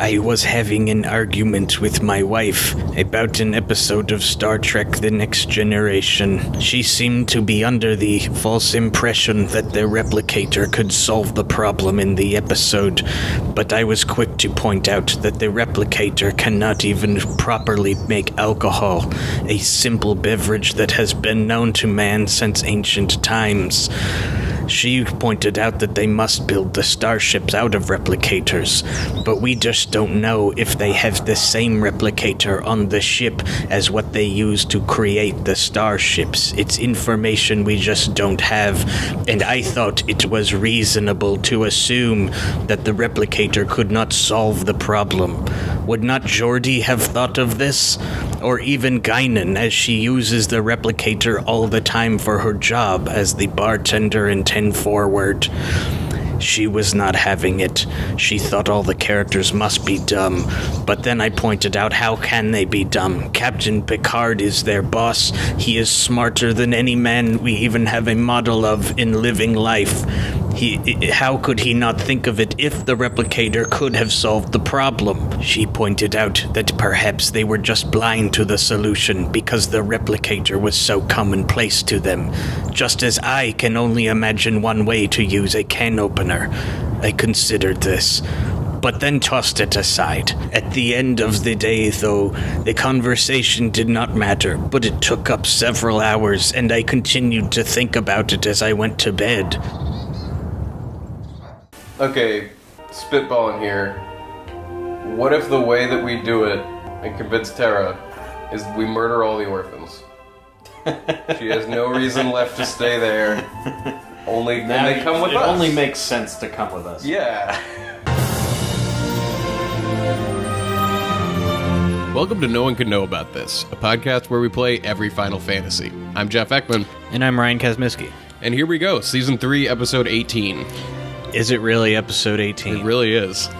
I was having an argument with my wife about an episode of Star Trek The Next Generation. She seemed to be under the false impression that the replicator could solve the problem in the episode, but I was quick to point out that the replicator cannot even properly make alcohol, a simple beverage that has been known to man since ancient times. She pointed out that they must build the starships out of replicators, but we just don't know if they have the same replicator on the ship as what they use to create the starships. It's information we just don't have, and I thought it was reasonable to assume that the replicator could not solve the problem. Would not Geordi have thought of this? Or even Guinan, as she uses the replicator all the time for her job as the bartender in 10 Forward. She was not having it. She thought all the characters must be dumb. But then I pointed out, how can they be dumb? Captain Picard is their boss. He is smarter than any man we even have a model of in living life. How could he not think of it if the replicator could have solved the problem? She pointed out that perhaps they were just blind to the solution because the replicator was so commonplace to them. Just as I can only imagine one way to use a can opener. I considered this, but then tossed it aside. At the end of the day, though, the conversation did not matter, but it took up several hours, and I continued to think about it as I went to bed. Okay, spitballing here. What if the way that we do it and convince Tara is we murder all the orphans? She has no reason left to stay there. Only then they come with us. It only makes sense to come with us. Yeah. Welcome to No One Can Know About This, a podcast where we play every Final Fantasy. I'm Jeff Ekman. And I'm Ryan Kazmiski. And here we go, Season 3, Episode 18. Is it really Episode 18? It really is.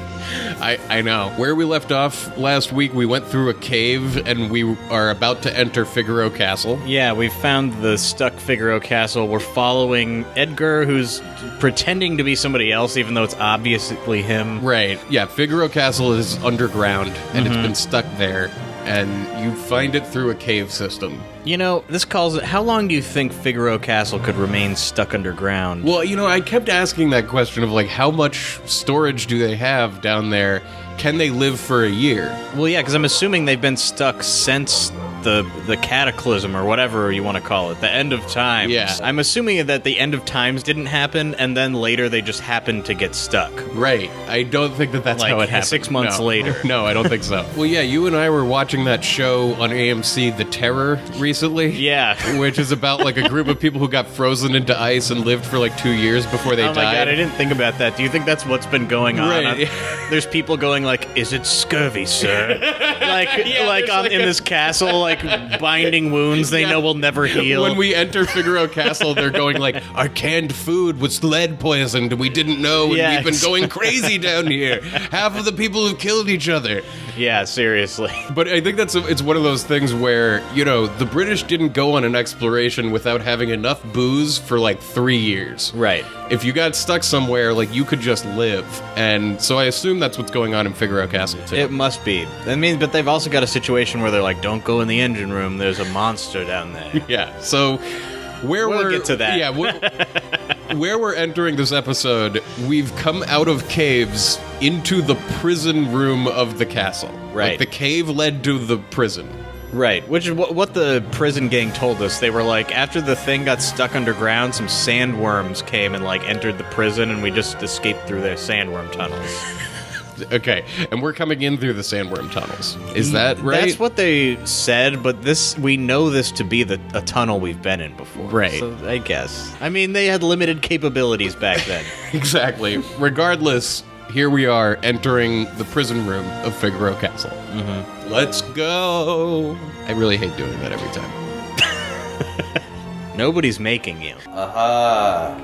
I know. Where we left off last week, we went through a cave, and we are about to enter Figaro Castle. Yeah, we found the stuck Figaro Castle. We're following Edgar, who's pretending to be somebody else, even though it's obviously him. Right. Yeah, Figaro Castle is underground, and it's been stuck there, and you find it through a cave system. You know, this calls it... How long do you think Figaro Castle could remain stuck underground? Well, you know, I kept asking that question of, like, how much storage do they have down there? Can they live for a year? Well, yeah, because I'm assuming they've been stuck since the cataclysm, or whatever you want to call it, the end of times. Yeah. I'm assuming that the end of times didn't happen, and then later they just happened to get stuck. Right. I don't think that's like how it happened. 6 months later. No, I don't think so. Well, yeah, you and I were watching that show on AMC, The Terror, recently. Yeah. Which is about, like, a group of people who got frozen into ice and lived for, like, 2 years before they died. Oh my god, I didn't think about that. Do you think that's what's been going on? Right. There's people going like, is it scurvy, sir? In this castle, like, binding wounds they know will never heal. When we enter Figaro Castle, they're going like, our canned food was lead poisoned, we didn't know, and we've been going crazy down here. Half of the people have killed each other. Yeah, seriously. But I think it's one of those things where, you know, the British didn't go on an exploration without having enough booze for like 3 years. Right. If you got stuck somewhere, like, you could just live. And so I assume that's what's going on in Figaro Castle, too. It must be. I mean, but they've also got a situation where they're like, don't go in the engine room, there's a monster down there. Yeah, so we'll get to that. Yeah, where we're entering this episode, we've come out of caves into the prison room of the castle. Right. Like, the cave led to the prison. Right, which is what the prison gang told us. They were like, after the thing got stuck underground, some sandworms came and, like, entered the prison, and we just escaped through their sandworm tunnels. Okay, and we're coming in through the sandworm tunnels. Is that right? That's what they said, but we know this to be a tunnel we've been in before. Right. So I guess. I mean, they had limited capabilities back then. Exactly. Regardless, here we are entering the prison room of Figaro Castle. Mm-hmm. Let's go. I really hate doing that every time. Nobody's making you. Aha.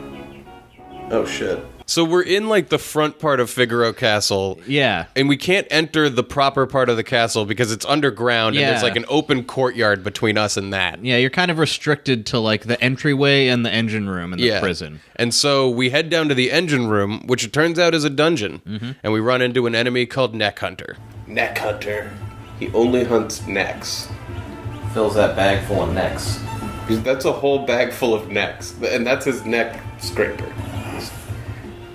Oh, shit. So we're in, like, the front part of Figaro Castle. Yeah. And we can't enter the proper part of the castle because it's underground and there's, like, an open courtyard between us and that. Yeah, you're kind of restricted to, like, the entryway and the engine room in the prison. And so we head down to the engine room, which it turns out is a dungeon. And we run into an enemy called Neck Hunter. Neck Hunter. He only hunts necks. Fills that bag full of necks. That's a whole bag full of necks. And that's his neck scraper.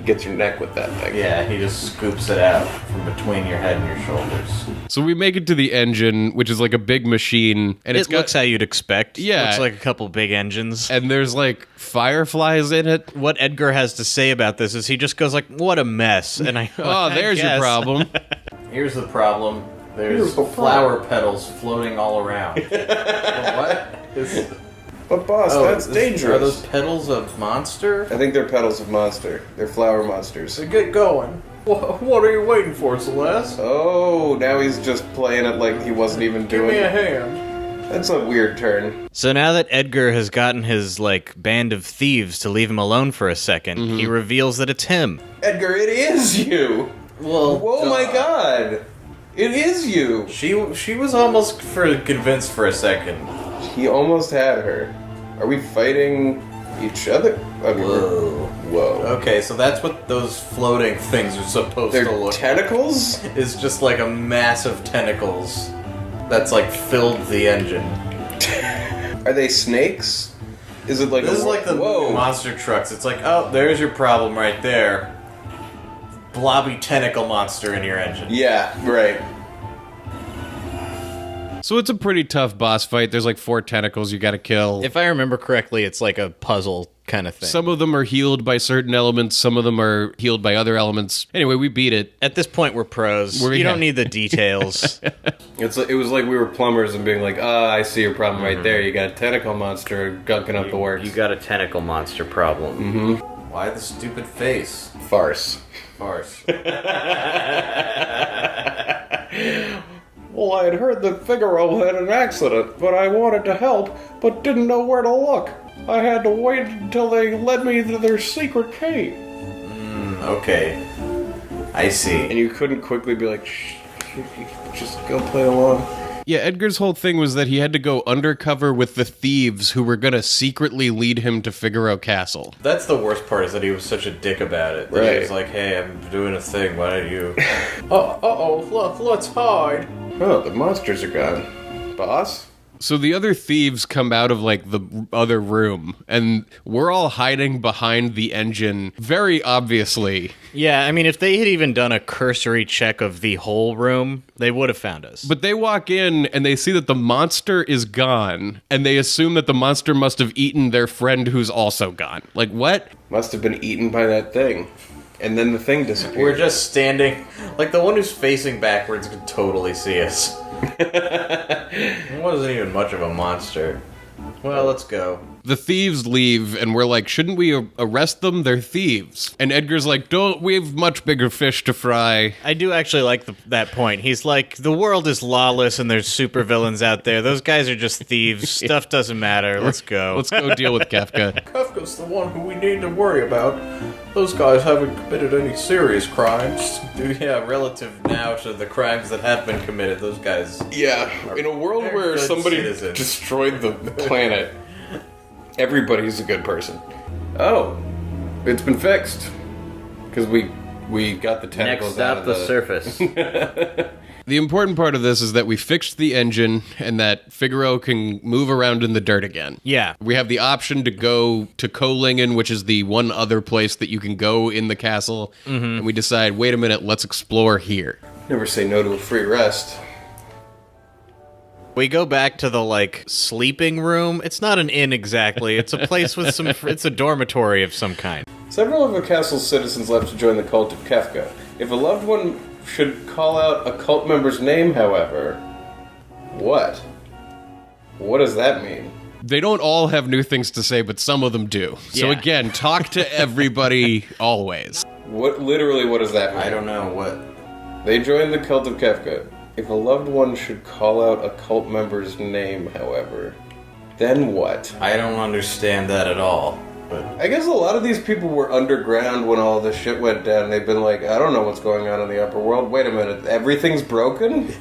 Gets your neck with that thing. Yeah, he just scoops it out from between your head and your shoulders. So we make it to the engine, which is like a big machine, and it looks how you'd expect. Yeah, looks like a couple big engines, and there's like fireflies in it. What Edgar has to say about this is he just goes like, "What a mess!" And there's your problem. Here's the problem. There's flower petals floating all around. What? But boss, that's dangerous. Are those petals of monster? I think they're petals of monster. They're flower monsters. Get going. What are you waiting for, Celeste? Oh, now he's just playing it like he wasn't even doing it. Give me a hand. That's a weird turn. So now that Edgar has gotten his, like, band of thieves to leave him alone for a second, he reveals that it's him. Edgar, it is you! Well, oh my god! It is you! She was almost convinced for a second. He almost had her. Are we fighting each other? Whoa. Okay, so that's what those floating things are supposed to look like. Tentacles? It's just like a mass of tentacles that's like filled the engine. Are they snakes? Is it like this is like the monster trucks. It's like, oh, there's your problem right there. Blobby tentacle monster in your engine. Yeah, right. So it's a pretty tough boss fight. There's like 4 tentacles you gotta kill. If I remember correctly, it's like a puzzle kind of thing. Some of them are healed by certain elements, some of them are healed by other elements. Anyway, we beat it. At this point, we're pros. You don't need the details. It was like we were plumbers and being like, I see your problem right there. You got a tentacle monster gunking up the works. You got a tentacle monster problem. Why the stupid face? Farce. Well, I had heard that Figaro had an accident, but I wanted to help, but didn't know where to look. I had to wait until they led me to their secret cave. Okay. I see. And you couldn't quickly be like, shh, just go play along. Yeah, Edgar's whole thing was that he had to go undercover with the thieves who were gonna secretly lead him to Figaro Castle. That's the worst part, is that he was such a dick about it. That he was like, hey, I'm doing a thing, why don't you... let's hide. Oh, the monsters are gone. Boss? So the other thieves come out of, like, the other room, and we're all hiding behind the engine, very obviously. Yeah, I mean, if they had even done a cursory check of the whole room, they would have found us. But they walk in, and they see that the monster is gone, and they assume that the monster must have eaten their friend who's also gone. Like, what? Must have been eaten by that thing. And then the thing disappeared. We're just standing... Like, the one who's facing backwards could totally see us. It wasn't even much of a monster. Well, let's go. The thieves leave, and we're like, shouldn't we arrest them? They're thieves. And Edgar's like, we have much bigger fish to fry. I do actually like that point. He's like, the world is lawless and there's supervillains out there. Those guys are just thieves. Stuff doesn't matter. Let's go. Let's go deal with Kafka. Kafka's the one who we need to worry about. Those guys haven't committed any serious crimes. Yeah, relative now to the crimes that have been committed, those guys... Yeah, in a world where somebody destroyed the planet... Everybody's a good person. Oh, it's been fixed. Because we got the tentacles out of the surface. The important part of this is that we fixed the engine and that Figaro can move around in the dirt again. Yeah. We have the option to go to Kolingen, which is the one other place that you can go in the castle. And we decide, wait a minute, let's explore here. Never say no to a free rest. We go back to the, like, sleeping room. It's not an inn exactly. It's a place with some... It's a dormitory of some kind. Several of the castle's citizens left to join the cult of Kafka. If a loved one should call out a cult member's name, however... What? What does that mean? They don't all have new things to say, but some of them do. So again, talk to everybody always. Literally, what does that mean? I don't know, what... They joined the cult of Kafka. If a loved one should call out a cult member's name, however, then what? I don't understand that at all. But I guess a lot of these people were underground when all this shit went down. They've been like, I don't know what's going on in the upper world. Wait a minute, everything's broken?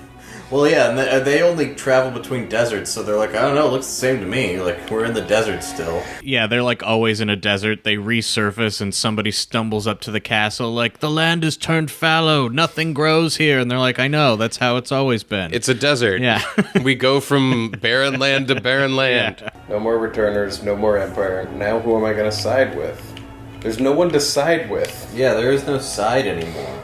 well, yeah, and they only travel between deserts, so they're like, I don't know, it looks the same to me. Like, we're in the desert still. Yeah, they're like always in a desert. They resurface and somebody stumbles up to the castle like, the land is turned fallow, nothing grows here. And they're like, I know, that's how it's always been. It's a desert. Yeah. We go from barren land to barren land. Yeah. No more returners, no more empire. Now who am I going to side with? There's no one to side with. Yeah, there is no side anymore.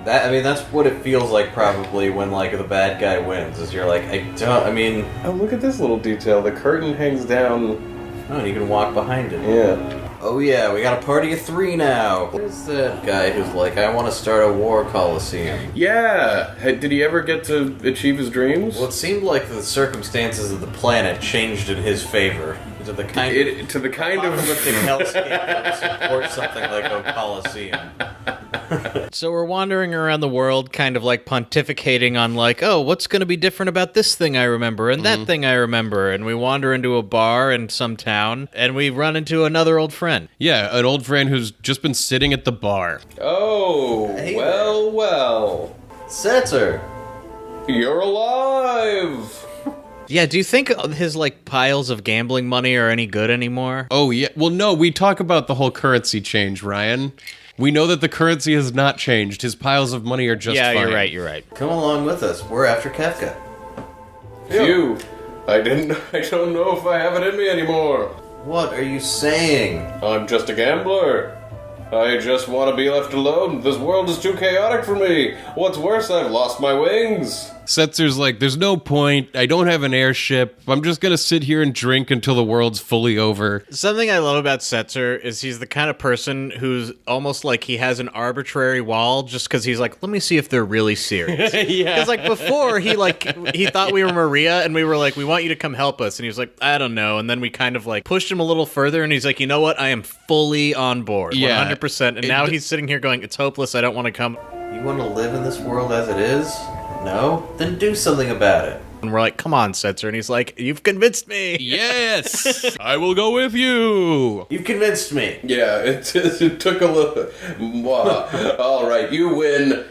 That's what it feels like probably when, like, the bad guy wins, is you're like, Oh, look at this little detail. The curtain hangs down. oh, you can walk behind it. Yeah. Oh yeah, we got a party of 3 now. There's that guy who's like, I want to start a war coliseum. Yeah. Did he ever get to achieve his dreams? Well, it seemed like the circumstances of the planet changed in his favor. To the kind of apocalyptic hellscape that would support something like a coliseum. So we're wandering around the world, kind of like pontificating on like, oh, what's going to be different about this thing I remember and that thing I remember. And we wander into a bar in some town and we run into another old friend. Yeah, an old friend who's just been sitting at the bar. Oh, Hey well. Setzer! You're alive! Yeah, do you think his like piles of gambling money are any good anymore? Oh, yeah. Well, no, we talk about the whole currency change, Ryan. We know that the currency has not changed. His piles of money are just fine. You're right. Come along with us. We're after Kefka. Phew. I don't know if I have it in me anymore. What are you saying? I'm just a gambler. I just want to be left alone. This world is too chaotic for me. What's worse, I've lost my wings. Setzer's like, there's no point. I don't have an airship. I'm just going to sit here and drink until the world's fully over. Something I love about Setzer is he's the kind of person who's almost like he has an arbitrary wall just because he's like, let me see if they're really serious. Yeah. Because like before he thought we were Maria and we were like, we want you to come help us. And he was like, I don't know. And then we kind of like pushed him a little further and he's like, you know what? I am fully on board. Yeah. 100%. And now he's sitting here going, it's hopeless. I don't want to come. You want to live in this world as it is? No? Then do something about it. And we're like, come on, Setzer. And he's like, you've convinced me. Yes! I will go with you! You've convinced me. Yeah, it took a little... All right, you win.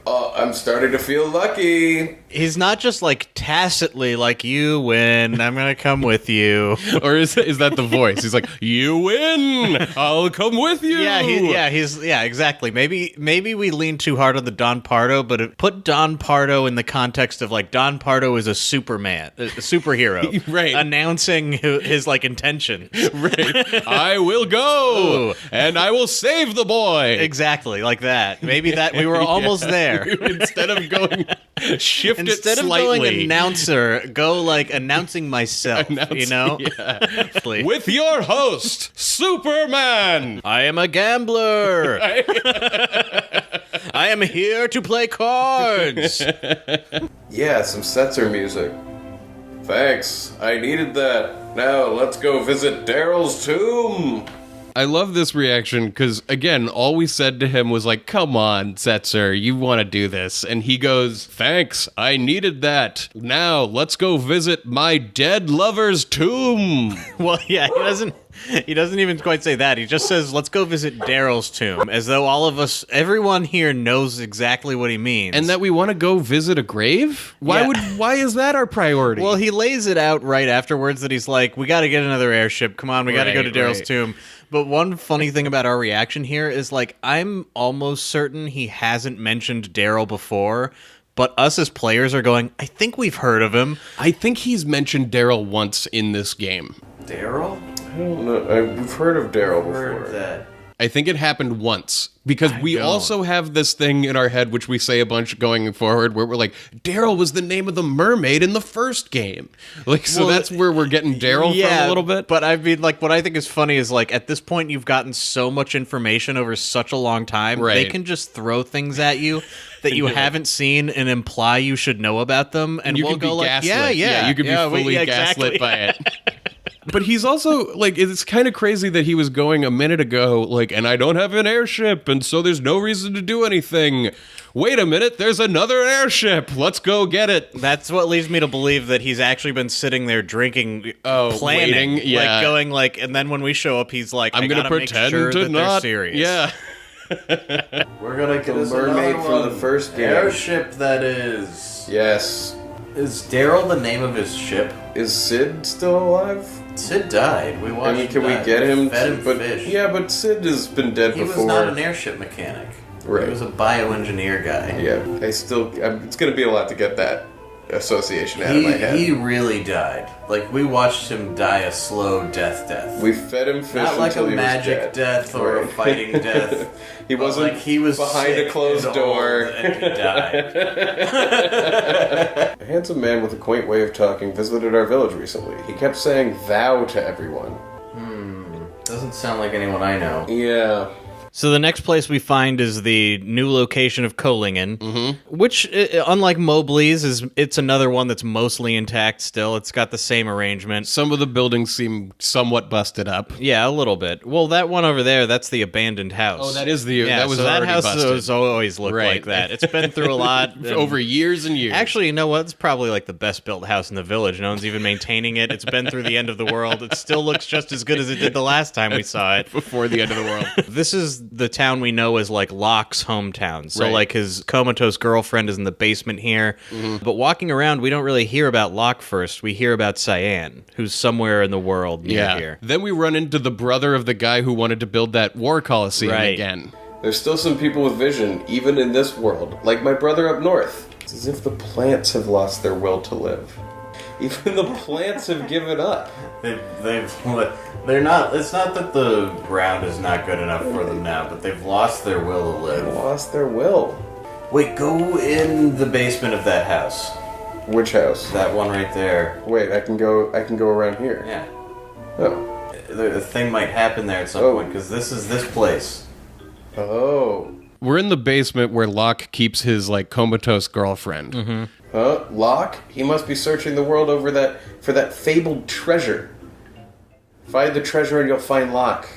I'm starting to feel lucky. He's not just like tacitly like, you win, I'm gonna come with you. Or is that the voice? He's like, you win! I'll come with you! Yeah, exactly. Maybe we lean too hard on the Don Pardo, but put Don Pardo in the context of like Don Pardo is a Superman, a superhero, Right? Announcing his like intention. Right. I will go, and I will save the boy. Exactly, like that. Maybe that we were almost there. Instead of going shift Instead it of slightly. going announcer, go like announcing myself. You know, Yeah. With your host, Superman. I am a gambler. I am here to play cards. Yeah, some Setzer music. Thanks, I needed that. Now let's go visit Darryl's tomb. I love this reaction because, again, all we said to him was like, come on, Setzer, you want to do this. And he goes, thanks, I needed that. Now, let's go visit my dead lover's tomb. Well, yeah, he doesn't even quite say that. He just says, let's go visit Darryl's tomb, as though everyone here knows exactly what he means. And that we want to go visit a grave? Why is that our priority? Well, he lays it out right afterwards that he's like, we got to get another airship. Come on, we got to go to Darryl's tomb. But one funny thing about our reaction here is, like, I'm almost certain he hasn't mentioned Darryl before, but us as players are going, I think we've heard of him. I think he's mentioned Darryl once in this game. Darryl? I don't know. We've heard of Darryl before. Heard that. I think it happened once because we also have this thing in our head, which we say a bunch going forward, where we're like, Darryl was the name of the mermaid in the first game. Like, so that's where we're getting Darryl from a little bit. But I mean, like, what I think is funny is, like, at this point, you've gotten so much information over such a long time. Right. They can just throw things at you that you haven't seen and imply you should know about them. And you we'll can be go like, gaslit. yeah. You can be fully exactly. gaslit by it. But he's also, like, it's kind of crazy that he was going a minute ago, like, and I don't have an airship, and so there's no reason to do anything. Wait a minute, there's another airship. Let's go get it. That's what leads me to believe that he's actually been sitting there drinking, planning, waiting, yeah. like going like, and then when we show up, he's like, I'm going to pretend to that not. They're serious. Yeah. We're gonna get The mermaid from the first game. Airship, that is. Yes. Is Darryl the name of his ship? Is Sid still alive? Sid died. We watched. I mean, can we him get him? Fed him But fish. yeah, but Sid has been dead He before. was not an airship mechanic. Right. He was a bioengineer guy. Yeah, it's gonna be a lot to get that association out of my head. He really died. Like, we watched him die a slow death. We fed him fish Not like until a he was magic dead. death or a Right. fighting death. He but, wasn't like, he was behind a sick closed and door. old and he died. A handsome man with a quaint way of talking visited our village recently. He kept saying thou to everyone. Doesn't sound like anyone I know. Yeah. So the next place we find is the new location of Kolingen, which, unlike Mobley's, it's another one that's mostly intact still. It's got the same arrangement. Some of the buildings seem somewhat busted up. Yeah, a little bit. Well, that one over there, that's the abandoned house. Oh, that is the yeah, that was so that already house busted. has always looked Right. like that. It's been through a lot. and- over years and years. Actually, you know what? It's probably like the best built house in the village. No one's even maintaining it. It's been through the end of the world. It still looks just as good as it did the last time we saw it. before the end of the world. This is the town we know as like Locke's hometown. So Right. like his comatose girlfriend is in the basement here. But walking around, we don't really hear about Locke first. We hear about Cyan, who's somewhere in the world near Yeah. here. Then we run into the brother of the guy who wanted to build that war coliseum Right. again. There's still some people with vision, even in this world, like my brother up north. It's as if the plants have lost their will to live. Even the plants have given up. They're not. It's not that the ground is not good enough for them now, but they've lost their will to They live. lost their will. Wait, go in the basement of that house. Which house? That one right there. Wait, I can go around here. Yeah. Oh. The thing might happen there at some Oh. point, because this is this place. Oh. We're in the basement where Locke keeps his like comatose girlfriend. Huh? Locke? He must be searching the world for that fabled treasure. Find the treasure and you'll find Locke.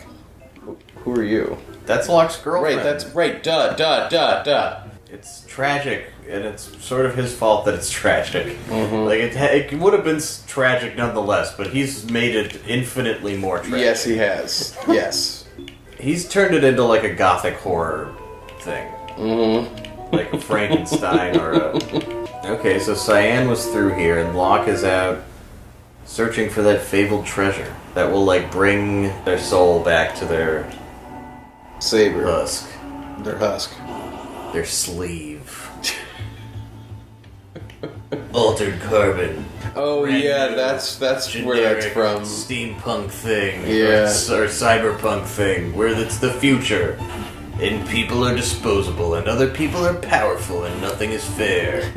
Who are you? That's Locke's girlfriend. Right, that's right. Duh. It's tragic, and it's sort of his fault that it's tragic. Like, it would have been tragic nonetheless, but he's made it infinitely more tragic. Yes, he has. Yes. He's turned it into like a gothic horror thing. Like a Frankenstein or a... Okay, so Cyan was through here, and Locke is out searching for that fabled treasure that will, like, bring their soul back to their Saber. husk, Their husk. their sleeve. Altered carbon. Oh Brand yeah, new, that's where that's generic from. steampunk thing, Yeah. or cyberpunk thing, where it's the future, and people are disposable, and other people are powerful, and nothing is fair.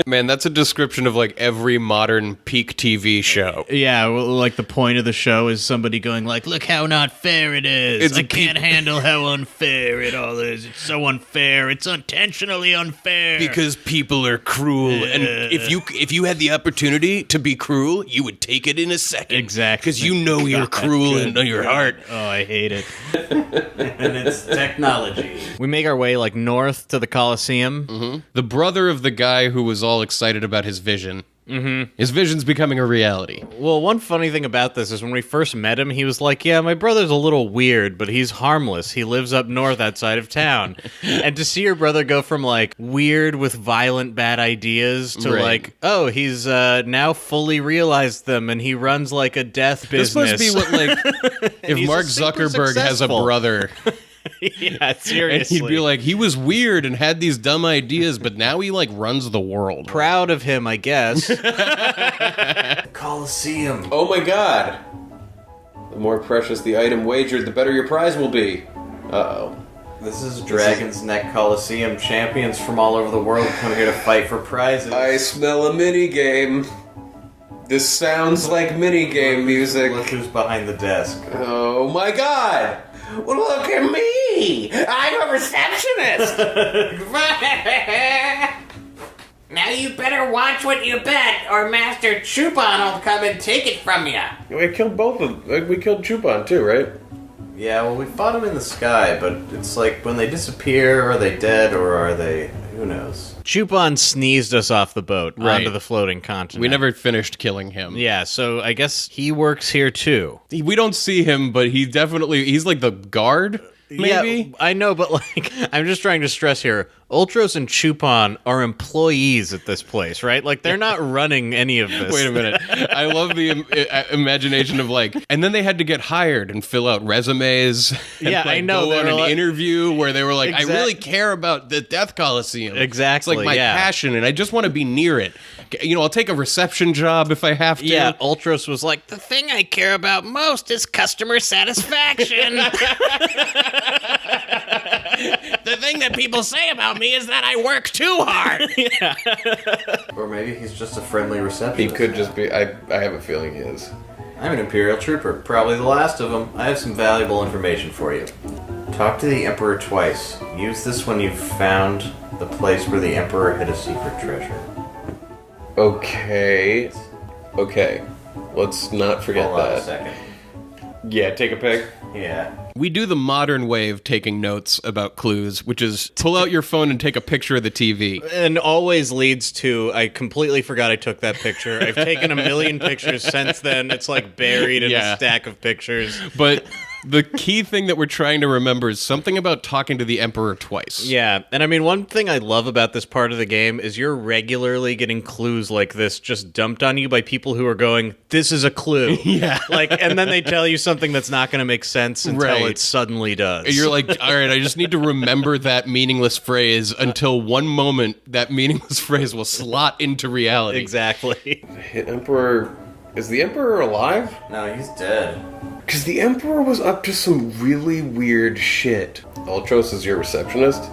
Man, that's a description of like every modern peak TV show. Yeah, well, like the point of the show is somebody going like, "Look how not fair it is. It's I a can't handle how unfair it all is. It's so unfair. It's intentionally unfair." Because people are cruel, and if you had the opportunity to be cruel, you would take it in a second. Exactly. Because you know you're cruel in your heart. Oh, I hate it. And it's technology. We make our way like north to the Coliseum. The brother of the guy who was all excited about his vision. His vision's becoming a reality. Well, one funny thing about this is when we first met him, he was like, "Yeah, my brother's a little weird, but he's harmless. He lives up north outside of town." And to see your brother go from like weird with violent bad ideas to Right. like, "Oh, he's now fully realized them and he runs like a death This business." must be what like if he's Mark super Zuckerberg has a successful. brother. Yeah, And seriously. he'd be like, he was weird and had these dumb ideas, but now he like runs the world. proud of him, I guess. Coliseum. Oh my god! The more precious the item wagered, the better your prize will be. Uh-oh. This is Dragon's Neck Coliseum. Champions from all over the world come here to fight for prizes. I smell a minigame. This sounds like minigame music. Look who's behind the desk. Oh my god! Well, look at me! I'm a receptionist! Now Now you better watch what you bet, or Master Chupon will come and take it from you. We killed we killed Chupon too, right? Yeah, well, we fought them in the sky, but it's like when they disappear, are they dead or are they... Who knows? Chupon sneezed us off the boat onto the floating continent. We never finished killing him. Yeah, so I guess he works here too. We don't see him, but he's like the guard, maybe? Yeah, I know, but like, I'm just trying to stress here, Ultros and Chupon are employees at this place, right? Like, they're not running any of this. Wait a minute. I love the imagination of like, and then they had to get hired and fill out resumes. And Yeah, I know. Go on an interview where they were like, I really care about the Death Coliseum. Exactly. It's like my passion, and I just want to be near it. You know, I'll take a reception job if I have to. Yeah, Ultros was like, the thing I care about most is customer satisfaction. The thing that people say about me is that I work too hard. Or maybe he's just a friendly He receptionist. could just be. I have a feeling he is. I'm an Imperial Trooper, probably the last of them. I have some valuable information for you. Talk to the Emperor twice. Use this when you've found the place where the Emperor hid a secret treasure. Okay. Let's not forget Hold on a that. second. Yeah, take a pic. Yeah. We do the modern way of taking notes about clues, which is pull out your phone and take a picture of the TV. And always leads to, I completely forgot I took that picture. I've taken a million pictures since then. It's like buried in a stack of pictures. But the key thing that we're trying to remember is something about talking to the Emperor twice. Yeah, and I mean, one thing I love about this part of the game is you're regularly getting clues like this just dumped on you by people who are going, this is a clue. Yeah. Like, and then they tell you something that's not going to make sense until it suddenly does. And you're like, all right, I just need to remember that meaningless phrase until one moment that meaningless phrase will slot into reality. Exactly. Emperor. Is the Emperor alive? No, he's dead. Because the Emperor was up to some really weird shit. Ultros is your receptionist.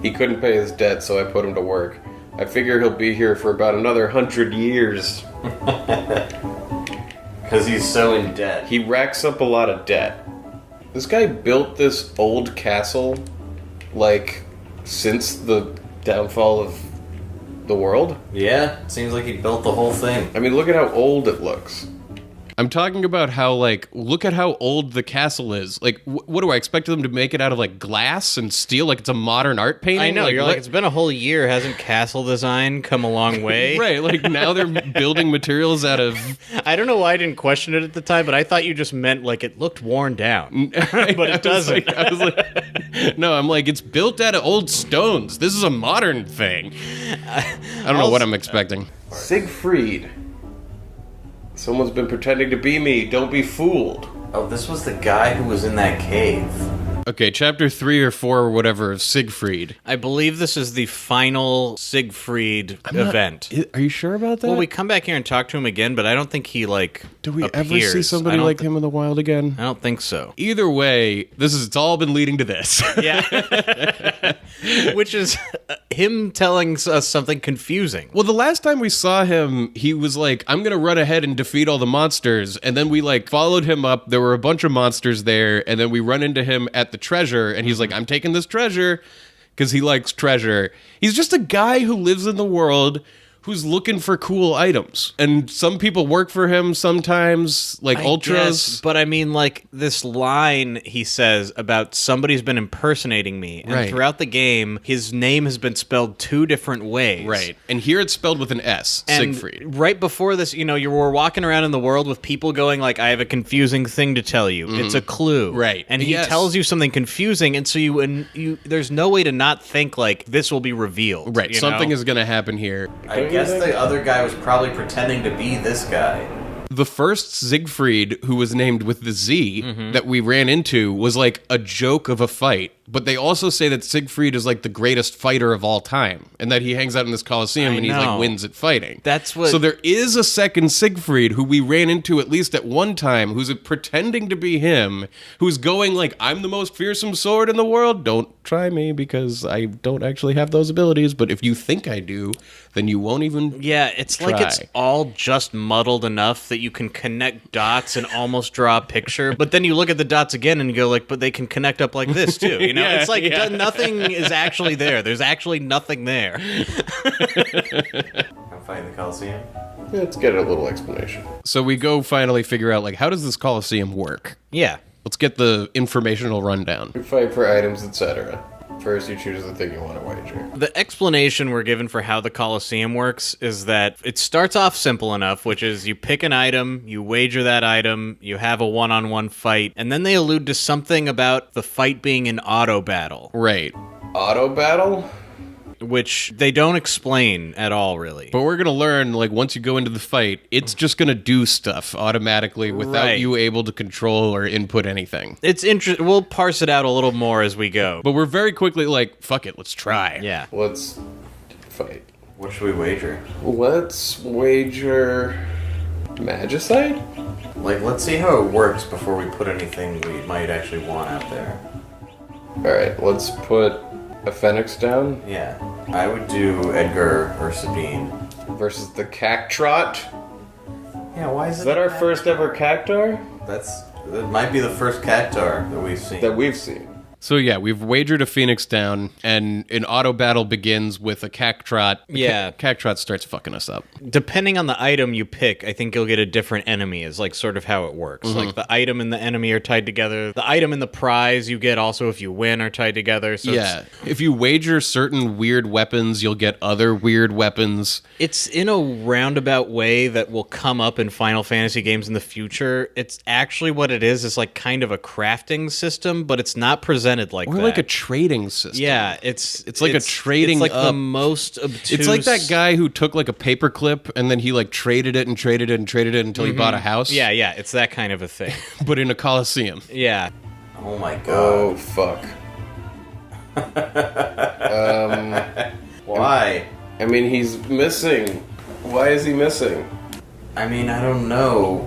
He couldn't pay his debt, so I put him to work. I figure he'll be here for about another 100 years. Because he's so in debt. He racks up a lot of debt. This guy built this old castle, like, since the downfall of the world. Yeah, it seems like he built the whole thing. I mean, look at how old it looks. I'm talking about how, like, look at how old the castle is. Like, what do I expect them to make it out of, like, glass and steel? Like it's a modern art painting? I know, like, you're like, it's been a whole year. Hasn't castle design come a long way? Right, like now they're building materials out of... I don't know why I didn't question it at the time, but I thought you just meant, like, it looked worn down. But it doesn't. I was like, no, I'm like, it's built out of old stones. This is a modern thing. I don't know what I'm expecting. Siegfried. Someone's been pretending to be me. Don't be fooled. Oh, this was the guy who was in that cave. Okay, chapter 3 or 4 or whatever of Siegfried. I believe this is the final Siegfried event. Are you sure about that? Well, we come back here and talk to him again, but I don't think he, like, Do we ever appears. see somebody I don't like him in the wild again? I don't think so. Either way, it's all been leading to this. Yeah. Which is him telling us something confusing. Well, the last time we saw him, he was like, I'm going to run ahead and defeat all the monsters. And then we, like, followed him up. There were a bunch of monsters there. And then we run into him at the treasure. And he's like, I'm taking this treasure because he likes treasure. He's just a guy who lives in the world who's looking for cool items. And some people work for him sometimes, like Ultras. Guess, but I mean, like, this line he says about somebody's been impersonating me. And Right. throughout the game, his name has been spelled 2 different ways. Right. And here it's spelled with an S, And Siegfried. right before this, you know, you were walking around in the world with people going like, I have a confusing thing to tell you. It's a clue. Right. And he Yes. tells you something confusing, and so you there's no way to not think like this will be revealed. Right. you Something know? is going to happen here. I guess the other guy was probably pretending to be this guy. The first Siegfried, who was named with the Z, that we ran into, was like a joke of a fight. But they also say that Siegfried is like the greatest fighter of all time, and that he hangs out in this Colosseum and he know. like wins at fighting. That's what- So there is a second Siegfried who we ran into at least at one time, who's pretending to be him, who's going like, I'm the most fearsome sword in the world. Don't try me because I don't actually have those abilities. But if you think I do, then you won't even. Yeah, it's like it's Try. all just muddled enough that you can connect dots and almost draw a picture. But then you look at the dots again and you go like, but they can connect up like this too, you know? know? Yeah, It's like yeah. nothing is actually there. There's actually nothing there. I'm fighting the Coliseum. Let's get a little explanation. So we go finally figure out, like, how does this Coliseum work? Yeah. Let's get the informational rundown. We fight for items, etc. First, you choose the thing you want to wager. The explanation we're given for how the Coliseum works is that it starts off simple enough, which is you pick an item, you wager that item, you have a one-on-one fight, and then they allude to something about the fight being an auto battle, Right. Auto battle? which they don't explain at all, really. But we're going to learn, like, once you go into the fight, it's just going to do stuff automatically without Right. you able to control or input anything. It's interesting. We'll parse it out a little more as we go. But we're very quickly like, fuck it, let's try. Yeah. Let's fight. What should we wager? Let's wager Magicite? Like, let's see how it works before we put anything we might actually want out there. Alright, let's put a Phoenix down Yeah. I would do Edgar or Sabine. versus the Cactrot. Yeah, why Is that our first ever Cactar That might be the first Cactar that we've seen. that we've seen? So yeah, we've wagered a Phoenix down, and an auto battle begins with a Cactrot. Yeah. Cactrot starts fucking us up. Depending on the item you pick, I think you'll get a different enemy, is like sort of how it works. Like the item and the enemy are tied together. The item and the prize you get also if you win are tied together. So Yeah. If you wager certain weird weapons, you'll get other weird weapons. it's in a roundabout way that will come up in Final Fantasy games in the future. It's actually what it is like kind of a crafting system, but it's not presented like Or that. like a trading system. Yeah, it's like a trading It's like the up. most obtuse. It's like that guy who took like a paper clip and then he like traded it and traded it and traded it until he bought a house. Yeah, it's that kind of a thing. But in a coliseum. Yeah. Oh my god. Oh, fuck. Why? I mean, he's missing. Why is he missing? I mean, I don't know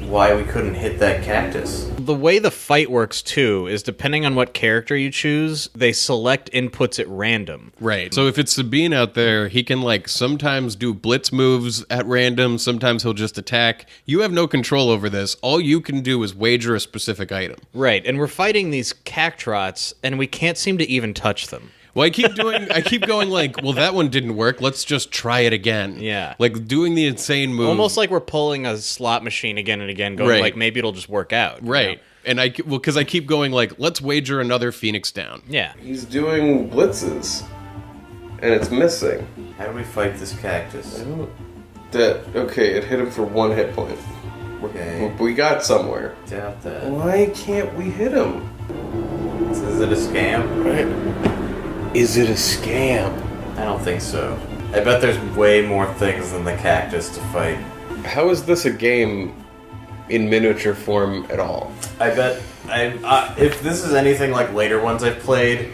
why we couldn't hit that cactus. The way the fight works, too, is depending on what character you choose, they select inputs at random. Right. So if it's Sabine out there, he can like sometimes do blitz moves at random, sometimes he'll just attack. You have no control over this. All you can do is wager a specific item. Right, and we're fighting these cactrots, and we can't seem to even touch them. Well, I keep going like, well, that one didn't work. Let's just try it again. Yeah. Like doing the insane move. Almost like we're pulling a slot machine again and again, going Right. like, maybe it'll just work out. you Right. know? And because I keep going like, let's wager another Phoenix down. Yeah. He's doing blitzes. And it's missing. How do we fight this cactus? Okay, it hit him for 1 hit point. Okay. We got somewhere. Doubt that. Why can't we hit him? Is it a scam? Right. Is it a scam? I don't think so. I bet there's way more things than the cactus to fight. How is this a game in miniature form at all? I bet if this is anything like later ones I've played,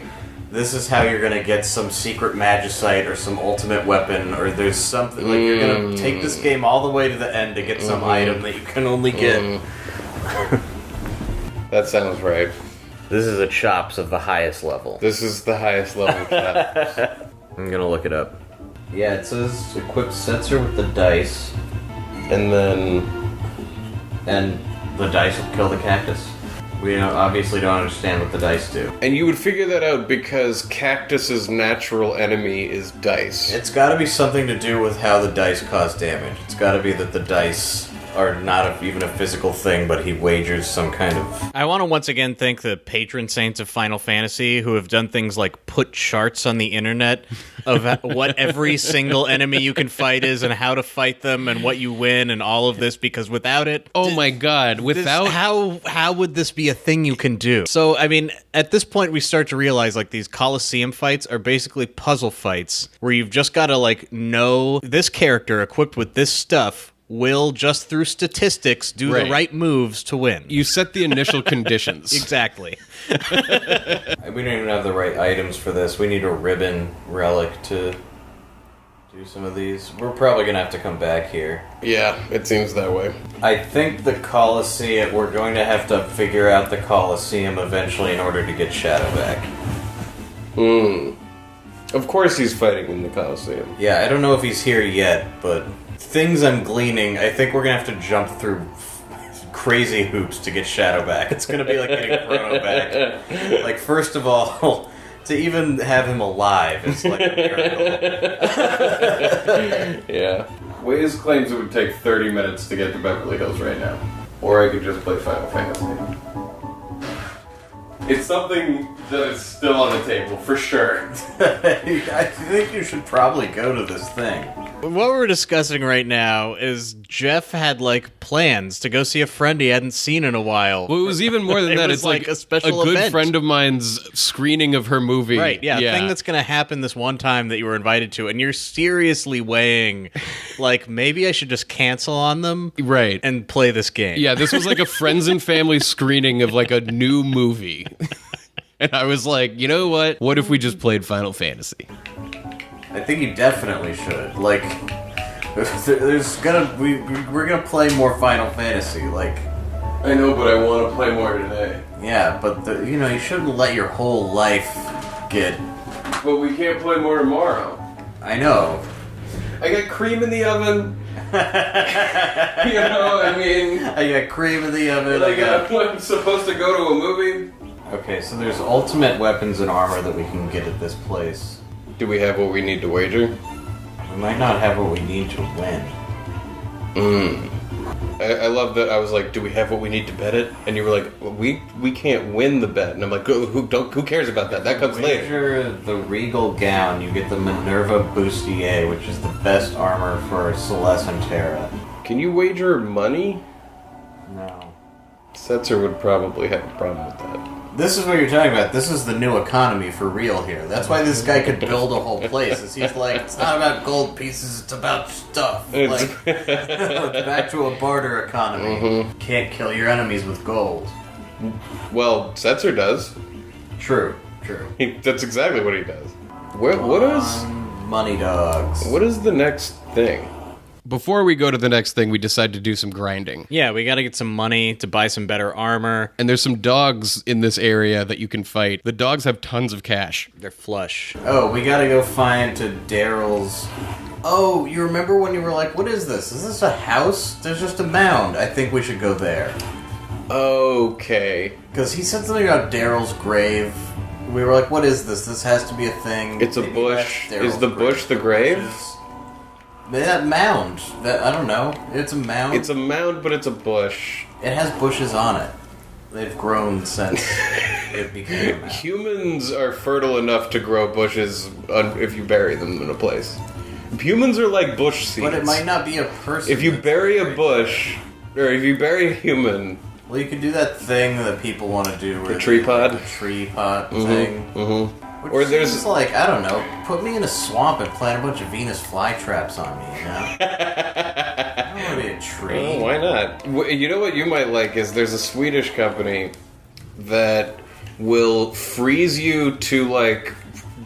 this is how you're gonna get some secret magicite or some ultimate weapon, or there's something like you're gonna take this game all the way to the end to get some item that you can only get. That sounds right. This is a chops of the highest level. This is the highest level chat. I'm gonna look it up. Yeah, it says equip Setzer with the dice, And then and the dice will kill the cactus. We obviously don't understand what the dice do. And you would figure that out because Cactus's natural enemy is dice. It's gotta be something to do with how the dice cause damage. It's gotta be that the dice are not even a physical thing, but he wagers some kind of... I want to once again thank the patron saints of Final Fantasy who have done things like put charts on the internet of what every single enemy you can fight is and how to fight them and what you win and all of this, because without it... Oh my god, without... How would this be a thing you can do? So, I mean, at this point we start to realize like these Coliseum fights are basically puzzle fights where you've just got to like know this character equipped with this stuff will, just through statistics, do Right. the right moves to win. You set the initial conditions. Exactly. We don't even have the right items for this. We need a ribbon relic to do some of these. We're probably gonna have to come back here. Yeah, it seems that way. I think the Colosseum, we're going to have to figure out the Colosseum eventually in order to get Shadow back. Of course he's fighting in the Coliseum. Yeah, I don't know if he's here yet, but things I'm gleaning, I think we're gonna have to jump through crazy hoops to get Shadow back. It's gonna be like getting Chrono back. Like, first of all, to even have him alive is like a miracle. Yeah. Waze claims it would take 30 minutes to get to Beverly Hills right now. Or I could just play Final Fantasy. It's something that is still on the table, for sure. I think you should probably go to this thing. What we're discussing right now is Jeff had like plans to go see a friend he hadn't seen in a while. Well, it was even more than It that. was It's like like a special good event. friend of mine's screening of her movie. Right, yeah, a thing that's going to happen this one time that you were invited to, and you're seriously weighing, like, maybe I should just cancel on them Right. and play this game. Yeah, this was like a friends and family screening of like a new movie. And I was like, you know what? What if we just played Final Fantasy? I think you definitely should. Like, we're gonna play more Final Fantasy. Like, I know, but I want to play more today. yeah, but you shouldn't let your whole life get. But we can't play more tomorrow. I know. I got cream in the oven. You know, I mean, I got cream in the oven. like I'm supposed to go to a movie. Okay, so there's ultimate weapons and armor that we can get at this place. Do we have what we need to wager? We might not have what we need to win. I love that. I was like, "Do we have what we need to bet it?" And you were like, well, "We can't win the bet." And I'm like, "Who cares about that? That comes later." Wager the Regal Gown. You get the Minerva Bustier, which is the best armor for Celeste and Terra. Can you wager money? No. Setzer would probably have a problem with that. This is what you're talking about. This is the new economy for real here. That's why this guy could build a whole place. Is he's like, it's not about gold pieces, it's about stuff. Like, it's back to a barter economy. Can't kill your enemies with gold. Well, Setzer does. True. That's exactly what he does. What is Money dogs. what is the next thing? Before we go to the next thing, we decide to do some grinding. Yeah, we got to get some money to buy some better armor. And there's some dogs in this area that you can fight. The dogs have tons of cash. They're flush. Oh, we gotta go find to Darryl's. Oh, you remember when you were like, what is this? Is this a house? There's just a mound. I think we should go there. Okay. Because he said something about Darryl's grave. We were like, what is this? This has to be a thing. It's a Maybe bush. that's Darryl's Is the bush the grave? bushes. That mound. I don't know. It's a mound. It's a mound, but it's a bush. It has bushes on it. They've grown since it became a mound. Humans are fertile enough to grow bushes if you bury them in a place. Humans are like bush seeds. But it might not be a person. If you that's bury a buried. bush, or if you bury a human, Well, you could do that thing that people want to do. Where The tree they- pod? The tree pot thing. Which Or there's- seems like, I don't know, put me in a swamp and plant a bunch of Venus flytraps on me, you know? I don't want to be a tree. oh, why not? You know what you might like is there's a Swedish company that will freeze you to like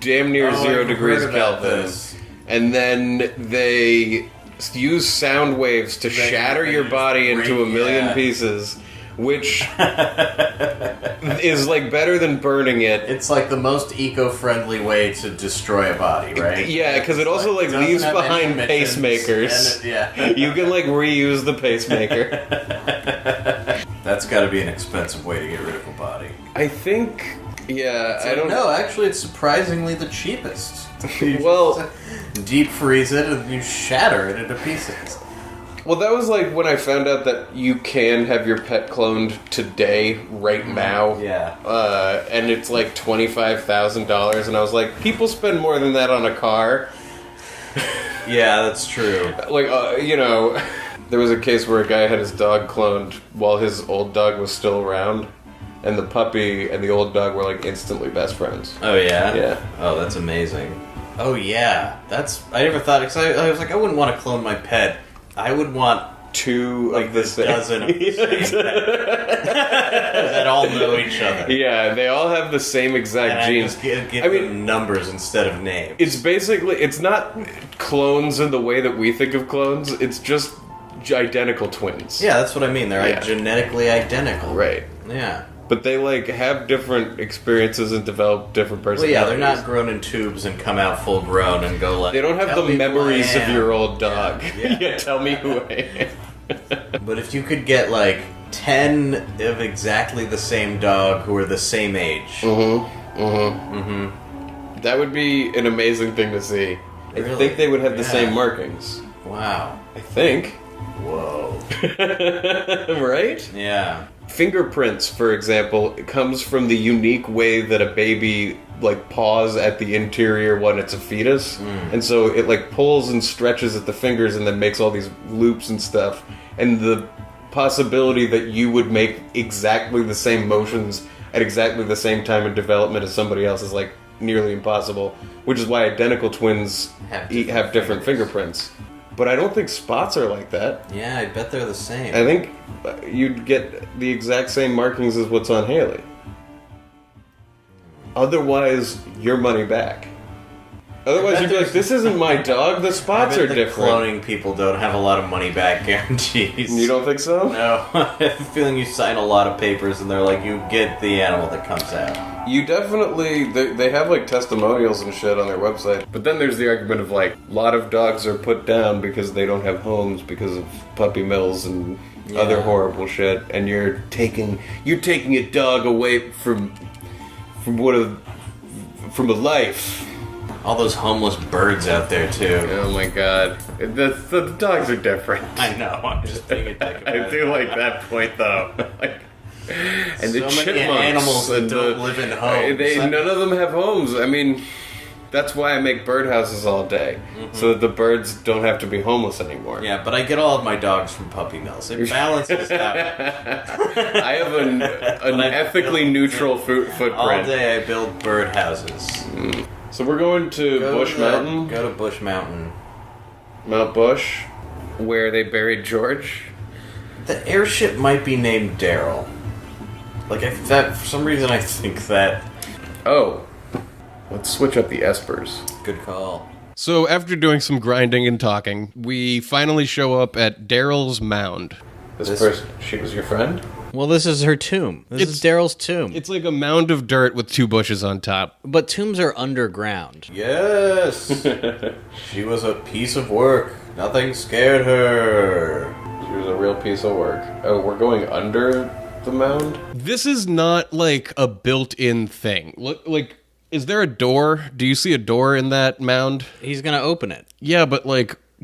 damn near Oh, 0 I've degrees heard about Kelvin, this. and then they use sound waves to shatter your body into a million yeah. pieces, which is like better than burning it. It's like the most eco-friendly way to destroy a body, right? Yeah, because it also like doesn't leaves have any behind emissions, pacemakers. and yeah. You can like reuse the pacemaker. That's got to be an expensive way to get rid of a body. I think, yeah, I don't know. Actually, it's surprisingly the cheapest. You Well- just deep freeze it and you shatter it into pieces. Well, that was like when I found out that you can have your pet cloned today, right now. Yeah. And it's like $25,000, and I was like, people spend more than that on a car. Yeah, that's true. Like, you know, there was a case where a guy had his dog cloned while his old dog was still around, and the puppy and the old dog were like instantly best friends. Oh yeah. Yeah. Oh, that's amazing. Oh yeah, I never thought because I was like I wouldn't want to clone my pet. I would want Two like of the this same. dozen of the same pet. that all know each other. Yeah, they all have the same exact And I genes. just give I mean- them numbers instead of names. It's basically, it's not clones in the way that we think of clones, it's just identical twins. Yeah, that's what I mean. They're Yeah. genetically identical. Right. Yeah. But they, like, have different experiences and develop different Well, personalities. yeah, they're not grown in tubes and come out full grown and go like. They don't have "Tell the me who I memories of am." your old dog. Yeah. Yeah, tell me who I am. But if you could get like 10 of exactly the same dog who are the same age. That would be an amazing thing to see. Really? I think they would have the Yeah. same markings. Wow. I think. Whoa. Right? Yeah. Fingerprints, for example, it comes from the unique way that a baby paws at the interior when it's a fetus, and so it pulls and stretches at the fingers and then makes all these loops and stuff. And the possibility that you would make exactly the same motions at exactly the same time in development as somebody else is nearly impossible. Which is why identical twins have different fingerprints. But I don't think spots are like that. Yeah, I bet they're the same. I think you'd get the exact same markings as what's on Haley. Otherwise, your money back. Otherwise, you'd be like, this isn't my dog, the spots are different. Cloning people don't have a lot of money back guarantees. You don't think so? No. I have a feeling you sign a lot of papers and they're like, you get the animal that comes out. You definitely... They have, testimonials and shit on their website. But then there's the argument of, a lot of dogs are put down because they don't have homes because of puppy mills and other horrible shit. And you're taking a dog away from a life. All those homeless birds out there, too. Oh my god. The dogs are different. I know, I'm just being a dick about I do like that point, though. And the so many chipmunks animals that and don't live in homes. None of them have homes. I mean, that's why I make birdhouses all day, so that the birds don't have to be homeless anymore. Yeah, but I get all of my dogs from puppy mills. It balances out. I have an ethically neutral footprint. All day I build birdhouses. So we're going to Bush Mountain. Go to Bush Mountain. Mount Bush, where they buried George. The airship might be named Darryl. For some reason I think that. Oh. Let's switch up the espers. Good call. So after doing some grinding and talking, we finally show up at Darryl's mound. This person, she was your friend? Well, this is her tomb. This is Darryl's tomb. It's like a mound of dirt with 2 bushes on top. But tombs are underground. Yes! She was a piece of work. Nothing scared her. She was a real piece of work. Oh, we're going under the mound? This is not a built-in thing. Look, is there a door? Do you see a door in that mound? He's gonna open it. Yeah, but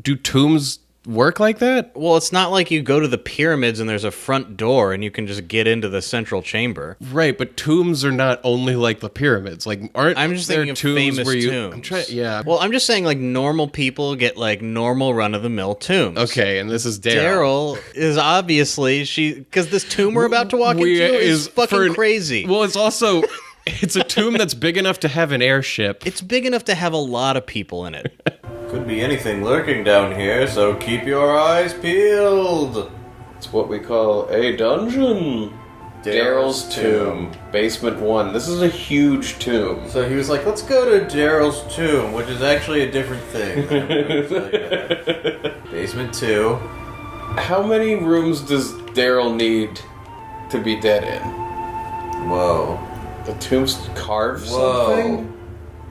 do tombs work like that? Well, it's not like you go to the pyramids and there's a front door and you can just get into the central chamber. Right, but tombs are not only like the pyramids. Aren't I'm just there thinking of tombs famous where you? tombs. Well, I'm just saying normal people get normal run-of-the-mill tombs. okay, and this is Darryl. Darryl is obviously because this tomb we're about to walk into is fucking crazy. Well, it's also it's a tomb that's big enough to have an airship. It's big enough to have a lot of people in it. Could be anything lurking down here, so keep your eyes peeled. It's what we call a dungeon. Darryl's tomb. Basement 1. This is a huge tomb. So he was like, let's go to Darryl's tomb, which is actually a different thing. Basement 2. How many rooms does Darryl need to be dead in? Whoa. The tomb's carved Whoa. something?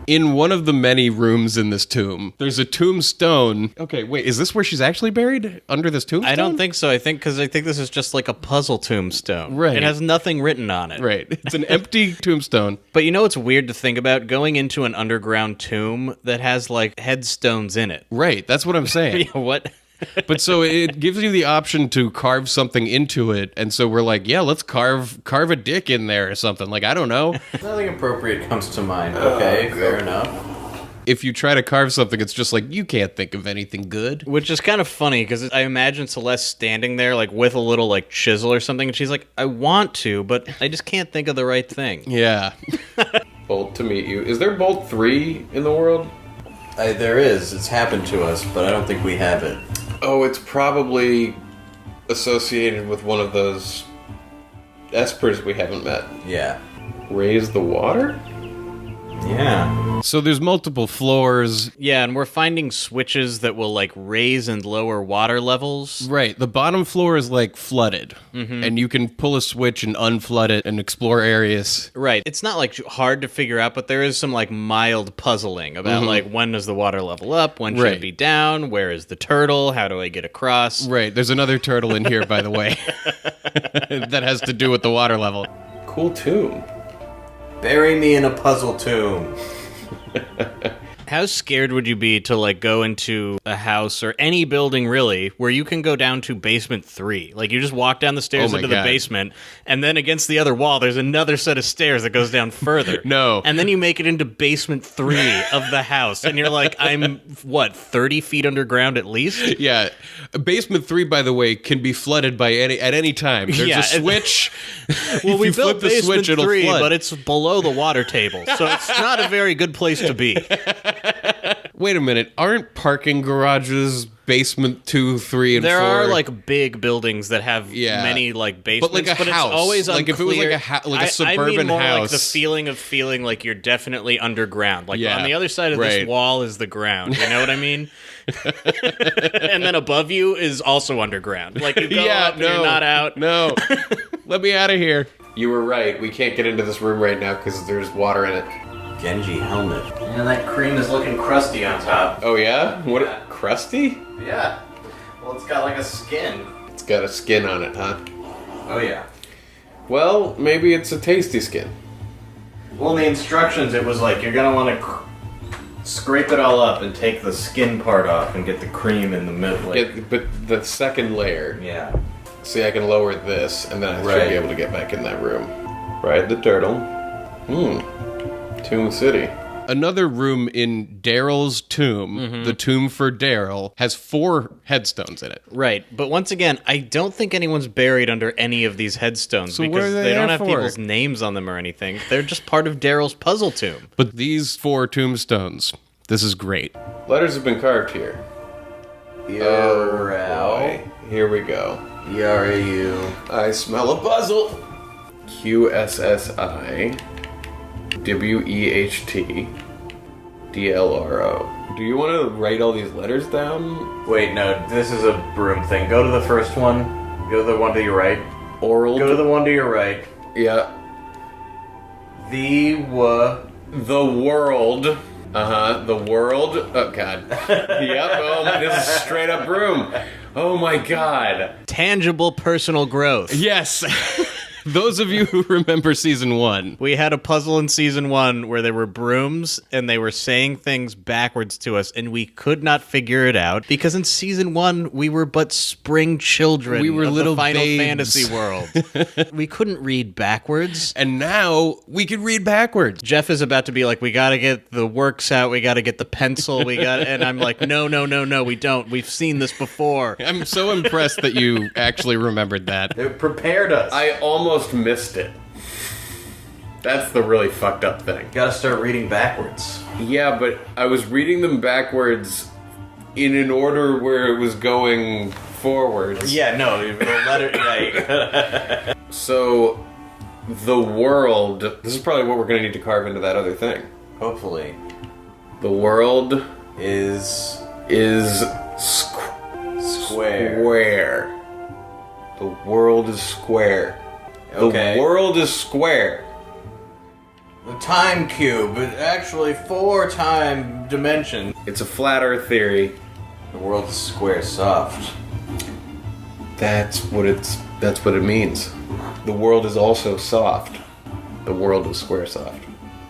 In one of the many rooms in this tomb, there's a tombstone. Okay, wait, is this where she's actually buried? Under this tombstone? I don't think so. I think this is just a puzzle tombstone. Right. It has nothing written on it. Right. It's an empty tombstone. But it's weird to think about going into an underground tomb that has headstones in it. Right, that's what I'm saying. What? But so it gives you the option to carve something into it, and so we're like, yeah, let's carve a dick in there or something. I don't know. Nothing appropriate comes to mind. Okay, fair enough. If you try to carve something, it's just you can't think of anything good. Which is kind of funny, because I imagine Celeste standing there, with a little, chisel or something, and she's like, I want to, but I just can't think of the right thing. Yeah. Bolt to meet you. Is there Bolt 3 in the world? There is. It's happened to us, but I don't think we have it. Oh, it's probably associated with one of those espers we haven't met. Yeah. Raise the water? Yeah. So there's multiple floors. Yeah, and we're finding switches that will like raise and lower water levels. Right. The bottom floor is like flooded, and you can pull a switch and unflood it and explore areas. Right. It's not like hard to figure out, but there is some like mild puzzling about like when does the water level up, when should it be down, where is the turtle, how do I get across? Right. There's another turtle in here, by the way, that has to do with the water level. Cool tomb. Bury me in a puzzle tomb. How scared would you be to like go into a house or any building really where you can go down to basement 3? Like you just walk down the stairs into the basement, and then against the other wall there's another set of stairs that goes down further. No. And then you make it into basement 3 of the house, and you're like, I'm what, 30 feet underground at least? Yeah. Basement 3, by the way, can be flooded by at any time. There's a switch. Well, we you flip built the basement switch, it'll 3, flood. but it's below the water table, so it's not a very good place to be. Wait a minute. Aren't parking garages basement 2, 3, and 4? There are like big buildings that have many like basements, But like a house. It's always like unclear. if it was like a suburban I mean more house. like the feeling of feeling like you're definitely underground. Like Yeah, on the other side of this wall is the ground. You know what I mean? And then above you is also underground. Like you go up and you're not out. No. Let me out of here. You were right. We can't get into this room right now because there's water in it. Genji helmet. And that cream is looking crusty on top. Oh yeah? What? Crusty? Yeah. Well, it's got like a skin. It's got a skin on it, huh? Oh yeah. Well, maybe it's a tasty skin. Well, in the instructions, it was like you're gonna want to scrape it all up and take the skin part off and get the cream in the middle. Like, But the second layer. yeah. See, I can lower this, and then I should be able to get back in that room. Ride the turtle. Tomb City. Another room in Darryl's tomb, the tomb for Darryl, has 4 headstones in it. Right, but once again, I don't think anyone's buried under any of these headstones So what because are they they don't there have for? people's names on them or anything. They're just part of Darryl's puzzle tomb. But these 4 tombstones, this is great. Letters have been carved here. Boy. Here we go. E-R-A-U. I smell a puzzle. QSSI WEHT DLRO. Do you want to write all these letters down? Wait, no, this is a broom thing. Go to the first one. Go to the one to your right. Oral. Go to the one to your right. Yeah. The world. The world. Oh god. Yep. Oh, this is straight up broom. Oh my god. Tangible personal growth. Yes! Those of you who remember season 1. We had a puzzle in season 1 where there were brooms and they were saying things backwards to us and we could not figure it out because in season 1 we were but spring children. We were of little the Final babes. Fantasy world. We couldn't read backwards. And now we can read backwards. Jeff is about to be like, we gotta get the works out, we gotta get the pencil, and I'm like, no, we don't. We've seen this before. I'm so impressed that you actually remembered that. It prepared us. I almost missed it. That's the really fucked up thing. Gotta start reading backwards. Yeah, but I was reading them backwards in an order where it was going forwards. Yeah, no, the letter. Yeah. So, the world. This is probably what we're going to need to carve into that other thing. Hopefully, The world is square. square. The world is square. Okay. The world is square. The time cube is actually 4 time dimension. It's a flat Earth theory. The world is square soft. That's what it means. The world is also soft. The world is square soft.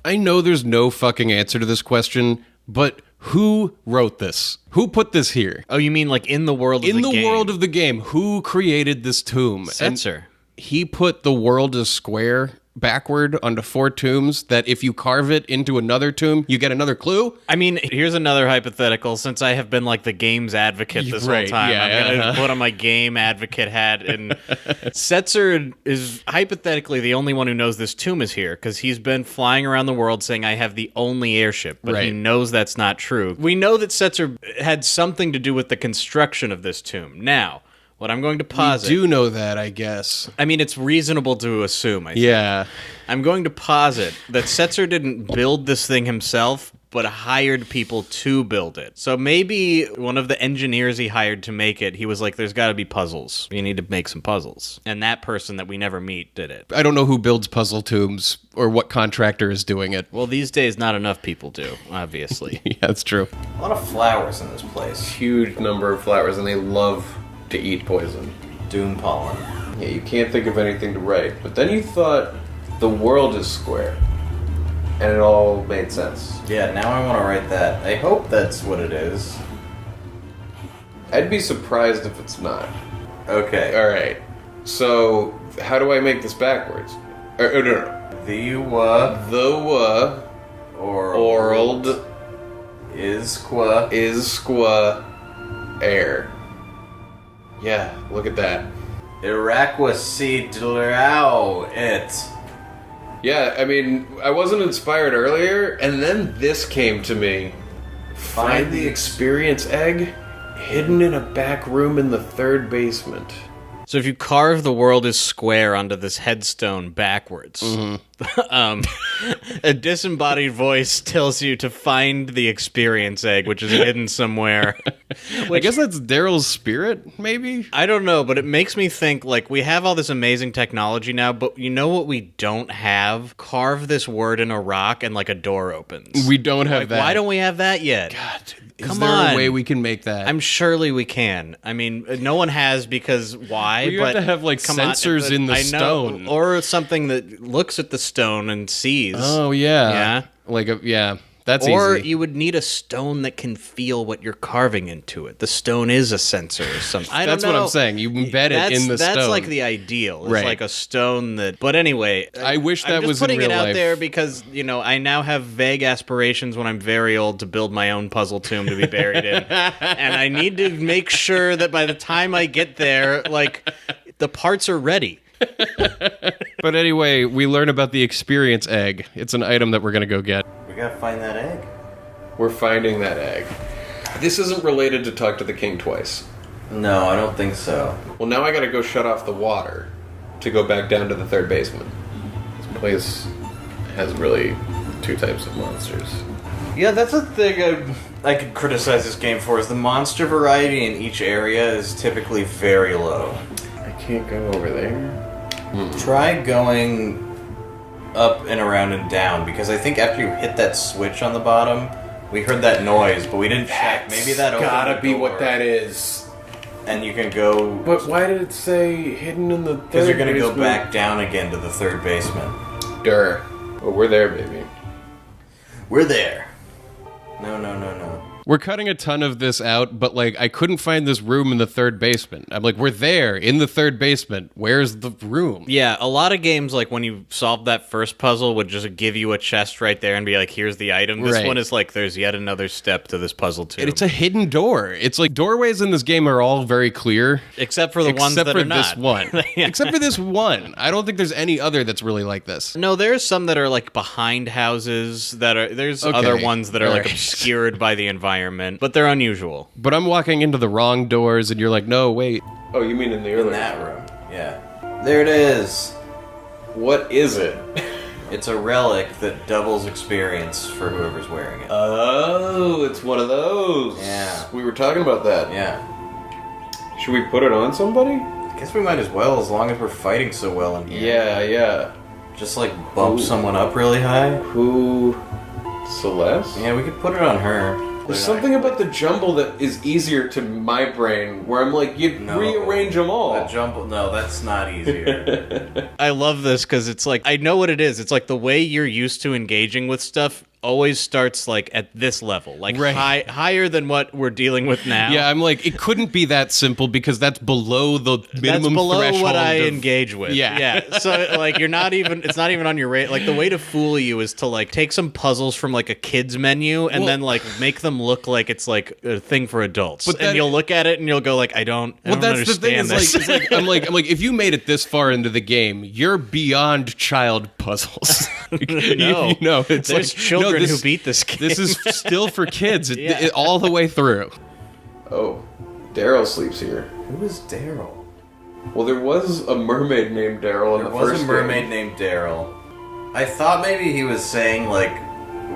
I know there's no fucking answer to this question, but who wrote this? Who put this here? Oh, you mean like in the world of the game? In the world of the game, who created this tomb? Setzer. And he put the world as square backward onto 4 tombs that if you carve it into another tomb, you get another clue? I mean, here's another hypothetical. Since I have been like the game's advocate this whole time, I'm going to put on my game advocate hat. And Setzer is hypothetically the only one who knows this tomb is here because he's been flying around the world saying, I have the only airship. But he knows that's not true. We know that Setzer had something to do with the construction of this tomb. Now, what I'm going to posit... You do know that, I guess. I mean, it's reasonable to assume, I think. Yeah. I'm going to posit that Setzer didn't build this thing himself, but hired people to build it. So maybe one of the engineers he hired to make it, he was like, there's got to be puzzles. You need to make some puzzles. And that person that we never meet did it. I don't know who builds puzzle tombs or what contractor is doing it. Well, these days, not enough people do, obviously. Yeah, that's true. A lot of flowers in this place. Huge number of flowers, and they love to eat poison. Doom pollen. Yeah, you can't think of anything to write. But then you thought the world is square. And it all made sense. Yeah, now I want to write that. I hope that's what it is. I'd be surprised if it's not. Okay. Alright. So, how do I make this backwards? No. The Orld is squa air. Yeah, look at that. it. Yeah, I mean, I wasn't inspired earlier, and then this came to me. Find the experience egg hidden in a back room in the 3rd basement. So if you carve the world is square onto this headstone backwards, a disembodied voice tells you to find the experience egg, which is hidden somewhere. I guess that's Darryl's spirit, maybe? I don't know, but it makes me think, like, we have all this amazing technology now, but you know what we don't have? Carve this word in a rock and, like, a door opens. We don't have that. Why don't we have that yet? God, is Come there on. a way we can make that? I'm surely we can. I mean, no one has because why? Well, you but have to have, like, come on, sensors in the I know, stone. or something that looks at the stone and sees. Oh, yeah. Yeah. Yeah. That's Or easy. you would need a stone that can feel what you're carving into it. The stone is a sensor or something. I don't That's what know. I'm saying. You embed it in the stone. That's like the ideal. It's Right. like a stone that... But anyway... I wish that I'm just was in putting real it out life. there because, you know, I now have vague aspirations when I'm very old to build my own puzzle tomb to be buried in. And I need to make sure that by the time I get there, like, the parts are ready. But anyway, we learn about the experience egg. It's an item that we're going to go get. We gotta find that egg. We're finding that egg. This isn't related to talk to the king twice. No, I don't think so. Well, now I gotta go shut off the water to go back down to the 3rd basement. This place has really 2 types of monsters. Yeah, that's a thing I could criticize this game for, is the monster variety in each area is typically very low. I can't go over there. Try going up and around and down, because I think after you hit that switch on the bottom, we heard that noise, but we didn't check. Maybe that opened gotta the be door, what that is. and you can go... But why did it say hidden in the 3rd Because you're gonna go basement? back down again to the 3rd basement. Durr. Oh, we're there, baby. We're there. No. We're cutting a ton of this out, but, like, I couldn't find this room in the 3rd basement. I'm like, we're there, in the 3rd basement. Where's the room? Yeah, a lot of games, like, when you solve that first puzzle, would just give you a chest right there and be like, here's the item. This Right. one is like, there's yet another step to this puzzle, too. And it's a hidden door. It's like doorways in this game are all very clear. Except for the ones Except that for are not. this one. Yeah. Except for this one. I don't think there's any other that's really like this. No, there's some that are, like, behind houses that are... There's Okay. other ones that are, like, Alright. obscured by the environment, but they're unusual. But I'm walking into the wrong doors, and you're like, no, wait. Oh, you mean in the In earlier that room. Yeah. There it is. What is it? It's a relic that doubles experience for whoever's wearing it. Oh, it's one of those. Yeah. We were talking about that. Yeah. Should we put it on somebody? I guess we might as well, as long as we're fighting so well in here. Yeah. Just like bump someone up really high. Who? Celeste? Yeah, we could put it on her. There's something about the jumble that is easier to my brain, where I'm like, you'd No. rearrange them all. A jumble? No, that's not easier. I love this because it's like, I know what it is. It's like the way you're used to engaging with stuff always starts like at this level, like Right. higher than what we're dealing with now. Yeah, I'm like, it couldn't be that simple because that's below the minimum That's below threshold what I of- engage with. Yeah. So like you're not even. It's not even on your rate. Like the way to fool you is to like take some puzzles from like a kids menu and Well- then like make them look like it's like a thing for adults. But and that- you'll look at it and you'll go like, I don't that's the thing. understand Is this. like, I'm like, if you made it this far into the game, you're beyond child puzzles. No. you know, it's There's like, children no, this, who beat this game. This is still for kids, Yeah. all the way through. Oh, Darryl sleeps here. Who is Darryl? Well, there was a mermaid named Darryl in There the was first a mermaid game. named Darryl. I thought maybe he was saying, like,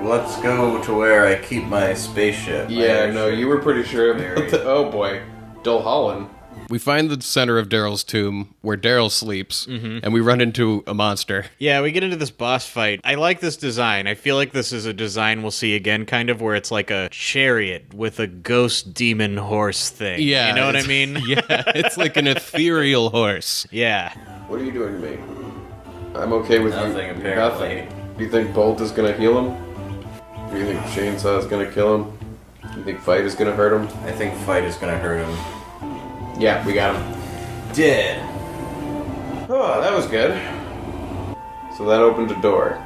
let's go to where I keep my spaceship. Yeah, no, you were pretty sure about the... Oh, boy. Dulholland. We find the center of Darryl's tomb, where Darryl sleeps, and we run into a monster. Yeah, we get into this boss fight. I like this design. I feel like this is a design we'll see again, kind of, where it's like a chariot with a ghost demon horse thing. Yeah. You know what I mean? Yeah, it's like an ethereal horse. Yeah. What are you doing to me? I'm okay with Nothing, you. apparently. Nothing. Do you think Bolt is gonna heal him? Do you think Chainsaw is gonna kill him? Do you think Fight is gonna hurt him? I think Fight is gonna hurt him. Yeah, we got him. Dead. Oh, that was good. So that opened a door.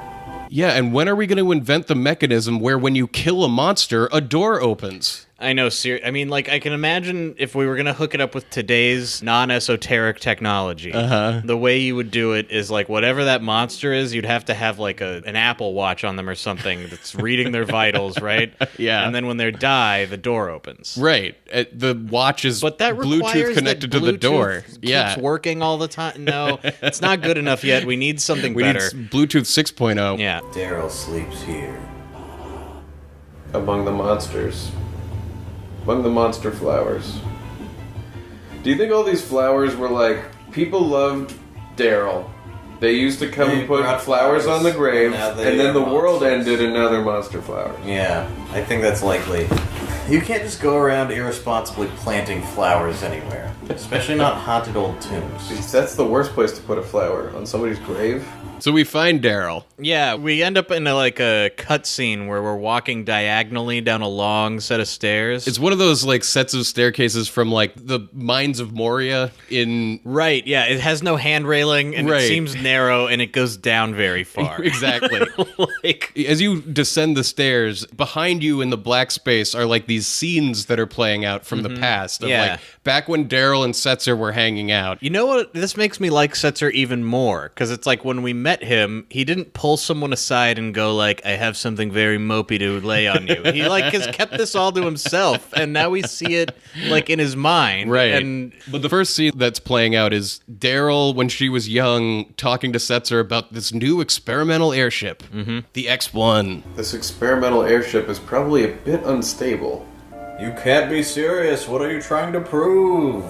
Yeah, and when are we going to invent the mechanism where when you kill a monster, a door opens? I know, I mean, like, I can imagine if we were going to hook it up with today's non-esoteric technology, the way you would do it is, like, whatever that monster is, you'd have to have, like, an Apple Watch on them or something that's reading their vitals, right? Yeah. And then when they die, the door opens. Right. The watch is But that Bluetooth requires connected that to the door. Bluetooth Yeah. keeps working all the time. No, it's not good enough yet. We need something We better. need Bluetooth 6.0. Yeah. Darryl sleeps here. Among the monsters. Among the monster flowers. Do you think all these flowers were like, people loved Darryl. They used to come They and put brought flowers on the grave, now they and then are the world monsters. ended and now they're monster flowers. Yeah, I think that's likely. You can't just go around irresponsibly planting flowers anywhere. Especially not haunted old tombs. That's the worst place to put a flower, on somebody's grave. So we find Darryl. Yeah, we end up in a cutscene where we're walking diagonally down a long set of stairs. It's one of those like sets of staircases from like the Mines of Moria in Right, yeah, it has no hand railing, and Right. it seems narrow, and it goes down very far. Exactly. Like, As you descend the stairs, behind you in the black space are like these scenes that are playing out from the past. Of Yeah. like back when Darryl and Setzer were hanging out. you know what? This makes me like Setzer even more, because it's like when we met him, he didn't pull someone aside and go like, I have something very mopey to lay on you. He like has kept this all to himself, and now we see it like in his mind. Right. And But the first scene that's playing out is Darryl, when she was young, talking to Setzer about this new experimental airship, the X-1. This experimental airship is probably a bit unstable. You can't be serious. What are you trying to prove?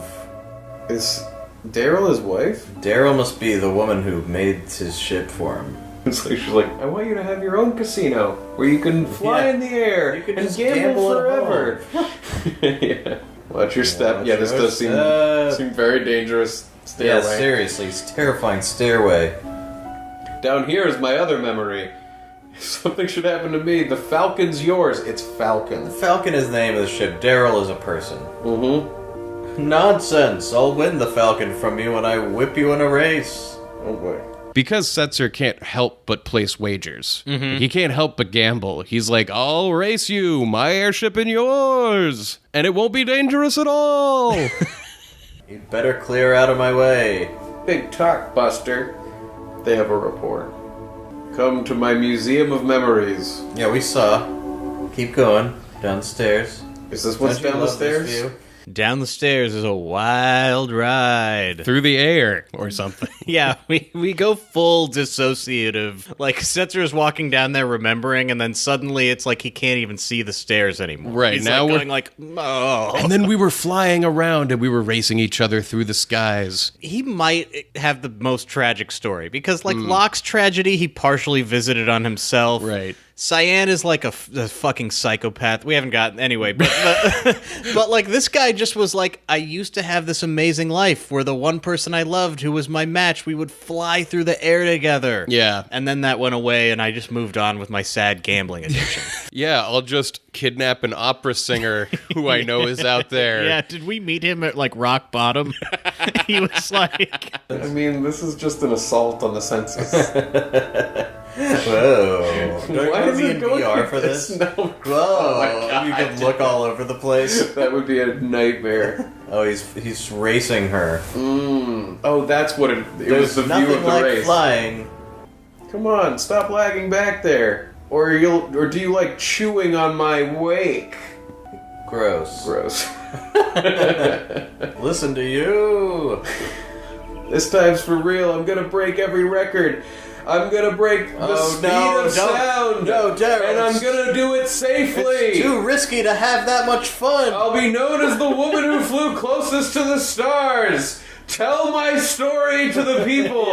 Is Darryl his wife? Darryl must be the woman who made his ship for him. It's like she's like, I want you to have your own casino where you can fly Yeah. in the air You can and just gamble gamble at forever. Yeah. Watch your step. Watch Yeah, this your does step. seem very dangerous. Yeah, Stairway. seriously, it's a terrifying stairway. Down here is my other memory. If something should happen to me, the Falcon's yours. It's Falcon. Falcon is the name of the ship. Darryl is a person. Mm-hmm. Nonsense! I'll win the Falcon from you when I whip you in a race. Oh boy. Because Setzer can't help but place wagers. He can't help but gamble. He's like, I'll race you, my airship and yours, and it won't be dangerous at all. You'd better clear out of my way. Big talk, Buster. They have a rapport. Come to my museum of memories. Yeah, we saw. Keep going. Down the stairs. Is this what's Don't you down the love this stairs? view? down the stairs is a wild ride. Through the air or something. Yeah, we go full dissociative. Like, Setzer is walking down there remembering, and then suddenly it's like he can't even see the stairs anymore. Right, He's now like we're- going like, oh. And then we were flying around and we were racing each other through the skies. He might have the most tragic story, because, like, Locke's tragedy, he partially visited on himself. Right. Cyan is like a fucking psychopath. We haven't gotten anyway, but but like this guy just was like, I used to have this amazing life where the one person I loved who was my match, we would fly through the air together. Yeah. And then that went away, and I just moved on with my sad gambling addiction. Yeah, I'll just kidnap an opera singer who I know is out there. Yeah, did we meet him at like rock bottom? He was like, I mean, this is just an assault on the senses. Whoa. Don't you Why want is to be it in going VR like for this? No. Whoa. You can look all over the place. That would be a nightmare. Oh, he's racing her. Oh, that's what it was, the nothing view of the like race. flying. Come on, stop lagging back there. Or do you like chewing on my wake? Gross. Gross. Listen to you. This time's for real. I'm gonna break every record. I'm gonna break the speed of sound. No, Darryl. And I'm gonna do it safely. It's too risky to have that much fun. I'll be known as the woman who flew closest to the stars. Tell my story to the people.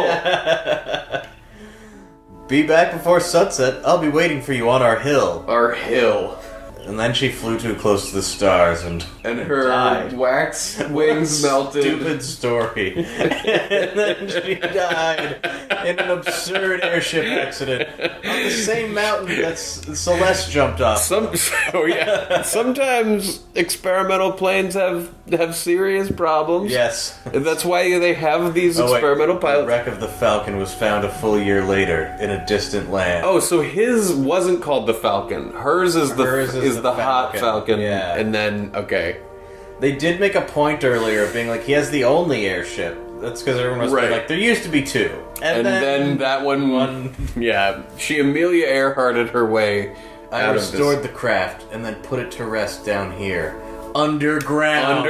Be back before sunset. I'll be waiting for you on our hill. Our hill. And then she flew too close to the stars and her died. wax wings melted. Stupid story. And then she died in an absurd airship accident on the same mountain that Celeste jumped off. Sometimes experimental planes have serious problems. Yes. That's why they have these experimental pilots. The wreck of the Falcon was found a full year later in a distant land. Oh, so his wasn't called the Falcon. Hers is the hot Falcon. Yeah. And then, okay. They did make a point earlier of being like, he has the only airship. That's because everyone was Right. like, there used to be two. And then that one, yeah, she Amelia Earharted her way I out restored of the craft and then put it to rest down here. Underground.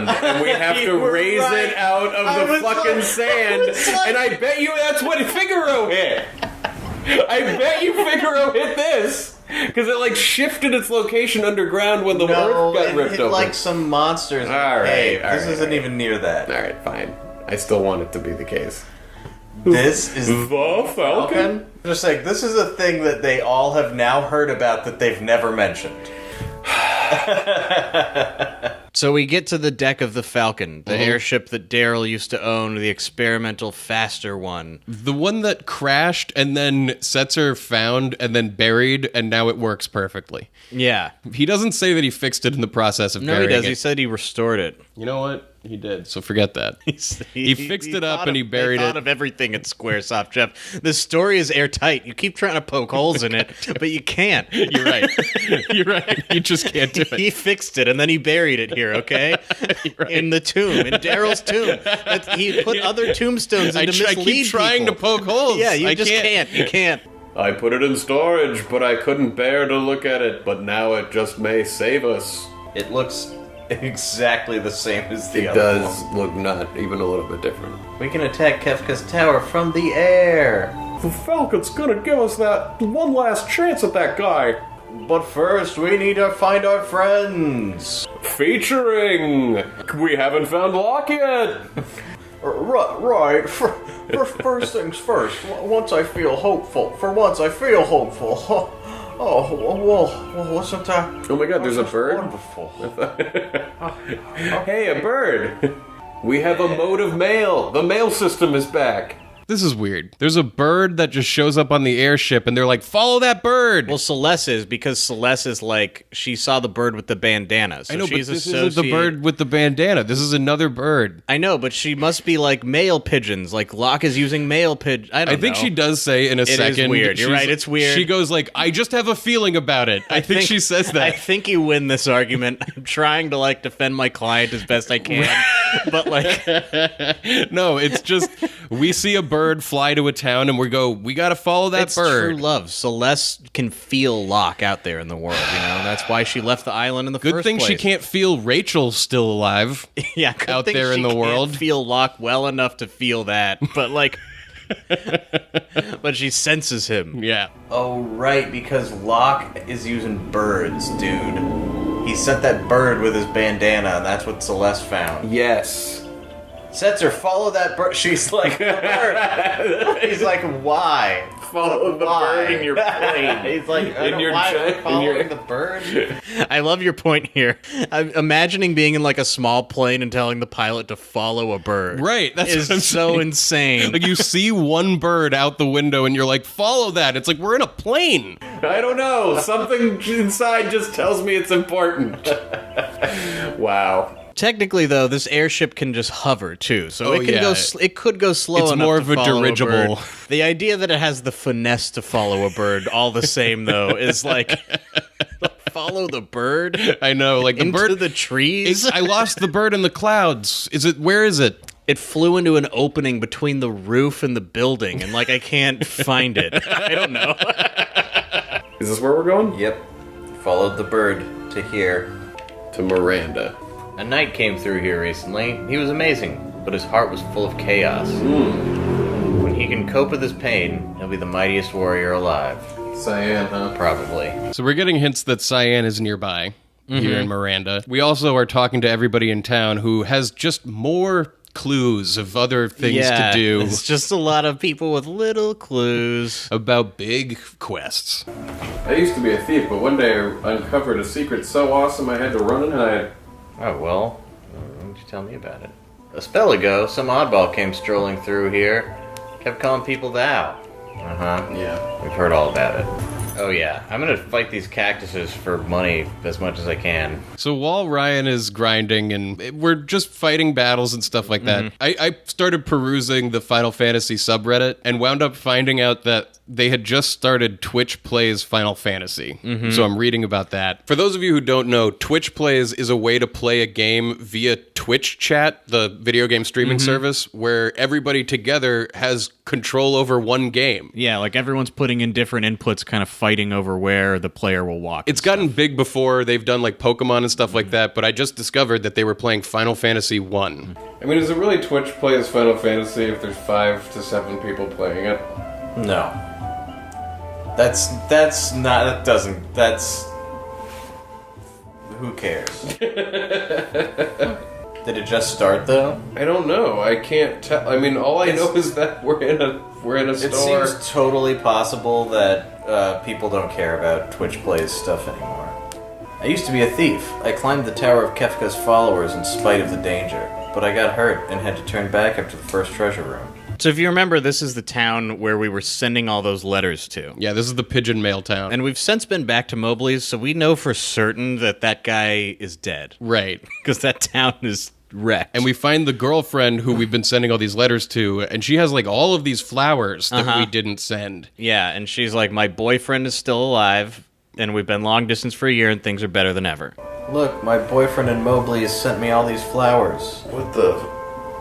and we have to You were raise right. it out I of the was fucking like- sand. I was like- And I bet you that's what Figaro hit. I bet you Figaro hit this. Because it, like, shifted its location underground when the earth got ripped hit open. like some monsters. All right, all this right, isn't even near that. Alright, fine. I still want it to be the case. This is The Falcon? Just like, this is a thing that they all have now heard about that they've never mentioned. So we get to the deck of the Falcon, the airship that Darryl used to own, the experimental faster one. The one that crashed and then Setzer found and then buried, and now it works perfectly. Yeah. He doesn't say that he fixed it in the process of No, he burying does. it. He said he restored it. You know what? He did, so forget that. He fixed it up thought and he buried They thought it. of everything at Squaresoft, Jeff. This story is airtight. You keep trying to poke holes in it, but you can't. You're right. You're right. You just can't do it. He fixed it and then he buried it here, okay? Right. In the tomb, in Darryl's tomb. He put other tombstones in to I mislead keep trying people. to poke holes. Yeah, you I just can't. You can't. I put it in storage, but I couldn't bear to look at it. But now it just may save us. It looks exactly the same as the It other does look not even a little bit different. one. We can attack Kefka's tower from the air. The Falcon's gonna give us that one last chance at that guy. But first, we need to find our friends. Featuring... We haven't found Locke yet. Right. First things first. Once I feel hopeful. For once, I feel hopeful. Oh, wasn't that? Oh my god, there's a bird? Wonderful. Hey, a bird. We have a mode of mail. The mail system is back. This is weird. There's a bird that just shows up on the airship, and they're like, follow that bird! Well, Celeste is, because Celeste is like, she saw the bird with the bandana. So I know, but she's this isn't the bird with the bandana. This is another bird. I know, but she must be like male pigeons. Like Locke is using male pigeons. I think know. she does say in a second. Is weird. You're she's- right, it's weird. She goes like, I just have a feeling about it. I think she says that. I think you win this argument. I'm trying to like defend my client as best I can, but like, No, it's just, we see a bird fly to a town and we gotta follow that it's bird. true love. Celeste can feel Locke out there in the world. You know, that's why she left the island in the Good first thing place. she can't feel Rachel still alive. Yeah, good out thing there in she the can't world. Feel Locke well enough to feel that, but like, but she senses him. Yeah. Oh, right, because Locke is using birds, dude. He sent that bird with his bandana, and that's what Celeste found. Yes. Setzer, follow that bird. She's like, the bird. He's like, why? Follow the bird in your plane. He's like, I In don't your why giant- we're following in your- the bird. I love your point here. I'm imagining being in like a small plane and telling the pilot to follow a bird. Right, that's is what I'm so saying. insane. Like you see one bird out the window and you're like, follow that. It's like, we're in a plane. I don't know. Something inside just tells me it's important. Wow. Technically, though, this airship can just hover too, so Oh, it can yeah. go. It could go slow It's enough. more to of a follow dirigible. bird. The idea that it has the finesse to follow a bird, all the same, though, is like follow the bird I know, like the into bird. the trees. I lost the bird in the clouds. Where is it? It flew into an opening between the roof and the building, and like I can't find it. I don't know. Is this where we're going? Yep. Followed the bird to here. To Miranda. A knight came through here recently. He was amazing, but his heart was full of chaos. When he he can cope with his pain, he'll be the mightiest warrior alive. Cyan, huh? Probably. So we're getting hints that Cyan is nearby here in Miranda. We also are talking to everybody in town who has just more clues of other things to do. It's just a lot of people with little clues about big quests. I used to be a thief, but one day I uncovered a secret so awesome I had to run and hide. Oh, well, why don't you tell me about it? A spell ago, some oddball came strolling through here, kept calling people thou. Uh-huh. Yeah. We've heard all about it. Oh yeah, I'm gonna fight these cactuses for money as much as I can. So while Ryan is grinding and we're just fighting battles and stuff like that, I started perusing the Final Fantasy subreddit and wound up finding out that they had just started Twitch Plays Final Fantasy. So I'm reading about that. For those of you who don't know, Twitch Plays is a way to play a game via Twitch Chat, the video game streaming service, where everybody together has control over one game. Yeah, like everyone's putting in different inputs, kind of fighting over where the player will walk. It's gotten big before. They've done like Pokemon and stuff like that, but I just discovered that they were playing Final Fantasy 1. I mean, is it really Twitch plays Final Fantasy if there's 5 to 7 people playing it? No. That's who cares? Did it just start though? I don't know. I can't tell. I mean, all I know is that we're in a It store. seems totally possible that people don't care about Twitch Plays stuff anymore. I used to be a thief. I climbed the Tower of Kefka's followers in spite of the danger, but I got hurt and had to turn back after the first treasure room. So if you remember, this is the town where we were sending all those letters to. Yeah, this is the Pigeon Mail town. And we've since been back to Mobley's, so we know for certain that that guy is dead. Right. Because that town is wrecked. And we find the girlfriend who we've been sending all these letters to, and she has like all of these flowers that we didn't send. Yeah, and she's like, my boyfriend is still alive, and we've been long distance for a year, and things are better than ever. Look, my boyfriend in Mobley has sent me all these flowers. What the?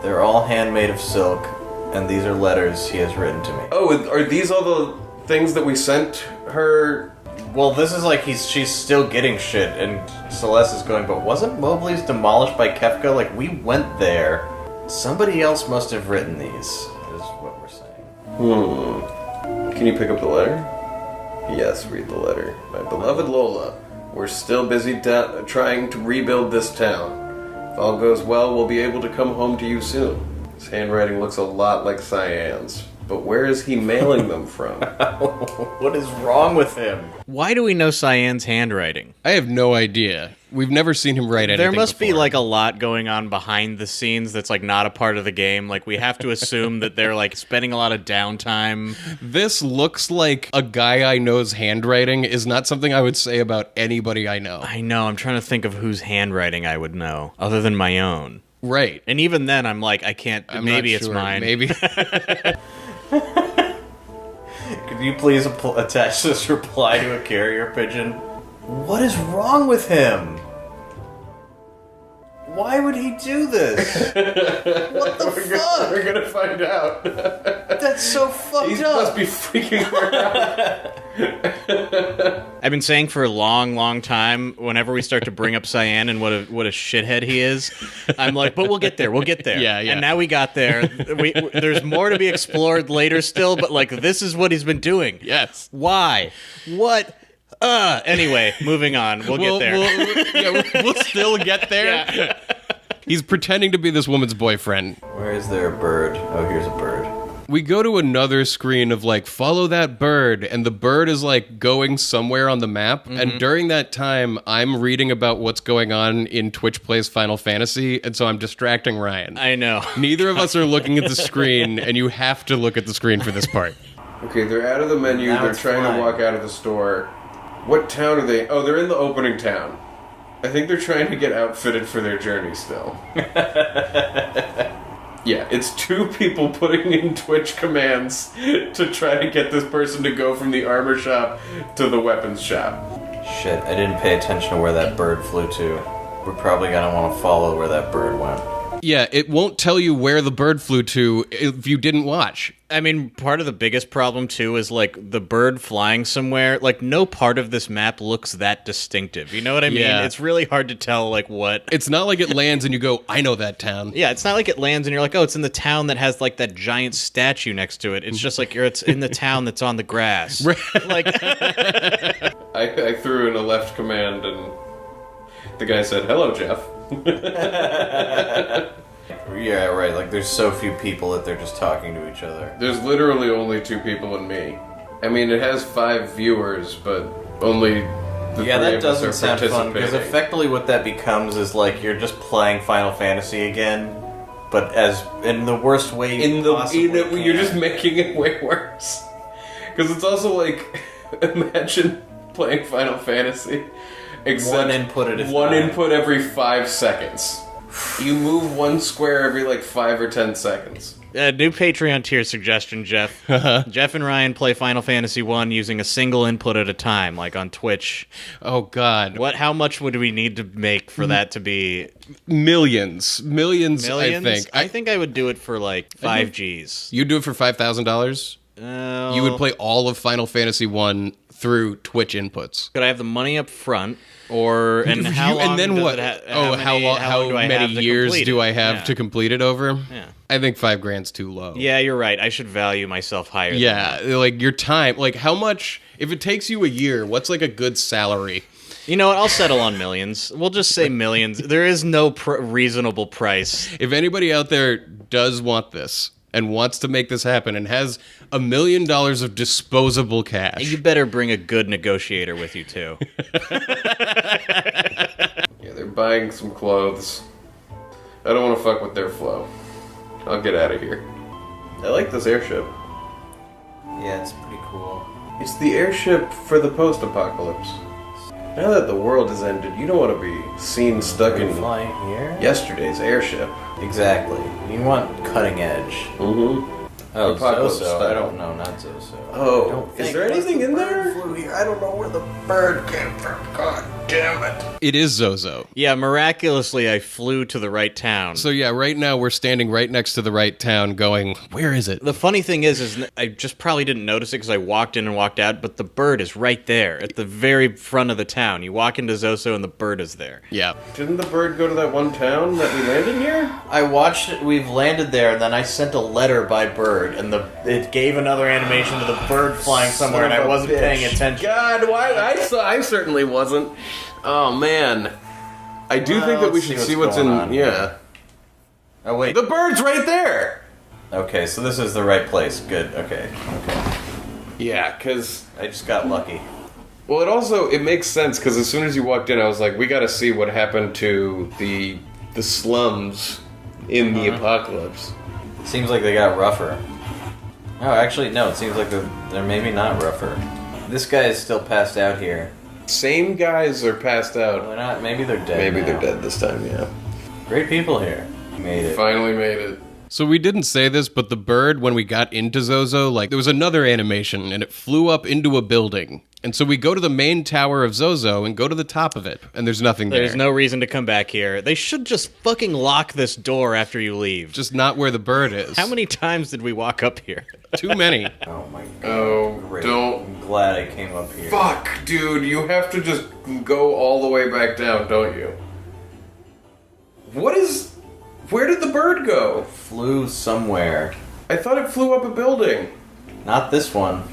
They're all handmade of silk, and these are letters he has written to me. Oh, are these all the things that we sent her? Well, this is like she's still getting shit, and Celeste is going, but wasn't Mobley's demolished by Kefka? Like, we went there. Somebody else must have written these, is what we're saying. Can you pick up the letter? Yes, read the letter. My beloved Lola, we're still busy trying to rebuild this town. If all goes well, we'll be able to come home to you soon. His handwriting looks a lot like Cyan's. But where is he mailing them from? What is wrong with him? Why do we know Cyan's handwriting? I have no idea. We've never seen him write anything There must be before. like a lot going on behind the scenes that's like not a part of the game. Like we have to assume that they're like spending a lot of downtime. This looks like a guy I know's handwriting is not something I would say about anybody I know. I know, I'm trying to think of whose handwriting I would know, other than my own. Right. And even then, I'm like, I can't, I'm maybe not it's sure. mine. Maybe. Could you please attach this reply to a carrier pigeon? What is wrong with him? Why would he do this? What the fuck? We're gonna find out. That's so fucked He up. must be freaking her out. I've been saying for a long, long time, whenever we start to bring up Cyan and what a shithead he is, I'm like, but we'll get there, we'll get there. Yeah. And now we got there. There's more to be explored later still, but like, this is what he's been doing. Yes. Why? What? Anyway, moving on. We'll get there. We'll still get there. Yeah. He's pretending to be this woman's boyfriend. Where is there a bird? Oh, here's a bird. We go to another screen of like, follow that bird, and the bird is like going somewhere on the map. And during that time, I'm reading about what's going on in Twitch Plays Final Fantasy, and so I'm distracting Ryan. I know. Neither of us are looking at the screen, and you have to look at the screen for this part. Okay, they're out of the menu. Now They're it's trying fine. to walk out of the store. What town are they? Oh, they're in the opening town. I think they're trying to get outfitted for their journey still. Yeah, it's 2 people putting in Twitch commands to try to get this person to go from the armor shop to the weapons shop. Shit, I didn't pay attention to where that bird flew to. We're probably gonna want to follow where that bird went. Yeah, it won't tell you where the bird flew to if you didn't watch. I mean, part of the biggest problem, too, is, like, the bird flying somewhere. Like, no part of this map looks that distinctive. You know what I mean? Yeah. It's really hard to tell, like, what... It's not like it lands and you go, I know that town. Yeah, it's not like it lands and you're like, oh, it's in the town that has, like, that giant statue next to it. It's just like it's in the town that's on the grass. Like... I threw in a left command and the guy said, "Hello, Jeff." Yeah, right. Like, there's so few people that they're just talking to each other. There's literally only 2 people and me. I mean, it has 5 viewers, but only the 3 Yeah, that of us doesn't are sound fun, because participating. effectively what that becomes is, like, you're just playing Final Fantasy again, but as in the worst way possibly You're just making it way worse. Because it's also like, imagine playing Final Fantasy, except One input at a one time. input every 5 seconds. You move 1 square every like 5 or 10 seconds. New Patreon tier suggestion, Jeff. Jeff and Ryan play Final Fantasy 1 using a single input at a time, like on Twitch. Oh, God. How much would we need to make for that to be... Millions, Millions? I think. I think I would do it for, like, 5 Gs. You'd do it for $5,000? You would play all of Final Fantasy 1 through Twitch inputs. Could I have the money up front, or... And how long and then does what? it How long do I have many to years complete do it? I have Yeah. to complete it over? Yeah. I think $5,000's too low. Yeah, you're right. I should value myself higher than Yeah, that. like your time. Like how much? If it takes you a year, what's like a good salary? You know what? I'll settle on millions. We'll just say millions. There is no reasonable price. If anybody out there does want this and wants to make this happen and has $1 million of disposable cash, You better bring a good negotiator with you, too. Yeah, they're buying some clothes. I don't want to fuck with their flow. I'll get out of here. I like this airship. Yeah, it's pretty cool. It's the airship for the post-apocalypse. Now that the world has ended, you don't want to be seen stuck Are you in flying here? yesterday's airship. Exactly. You want cutting edge. Mm-hmm. Oh, Apocalypse Zozo. style. I don't know, not Zozo. Oh, I don't is think there unless anything the in bird there? Flew here. I don't know where the bird came from. God damn it. it is Zozo. Yeah, miraculously, I flew to the right town. So yeah, right now we're standing right next to the right town going, where is it? The funny thing is I just probably didn't notice it because I walked in and walked out, but the bird is right there at the very front of the town. You walk into Zozo and the bird is there. Yeah. Didn't the bird go to that one town that we landed near? I watched it. We've landed there, and then I sent a letter by bird, and it gave another animation to the bird flying somewhere, and Son I of a wasn't bitch. paying attention. God, why? I certainly wasn't. Oh man, I do think that we let's should see see what's going in. on Yeah, here. Oh wait. the bird's right there. Okay, so this is the right place. Good. Okay. Yeah, because I just got lucky. well, it makes sense because as soon as you walked in, I was like, we got to see what happened to the slums in the apocalypse. Seems like they got rougher. Oh, actually, no. It seems like they're maybe not rougher. This guy is still passed out here. Same guys are passed Well, out. they're not. Maybe they're dead. Maybe now. they're dead this time. Yeah, Great people here. Made it. finally made it. So we didn't say this, but the bird, when we got into Zozo, like there was another animation and it flew up into a building. And so we go to the main tower of Zozo and go to the top of it, and there's nothing there. There's no reason to come back here. They should just fucking lock this door after you leave. Just not where the bird is. How many times did we walk up here? Too many. Oh my god. Oh, Great. don't. I'm glad I came up here. Fuck, dude, you have to just go all the way back down, don't you? Where did the bird go? Flew somewhere. I thought it flew up a building. Not this one.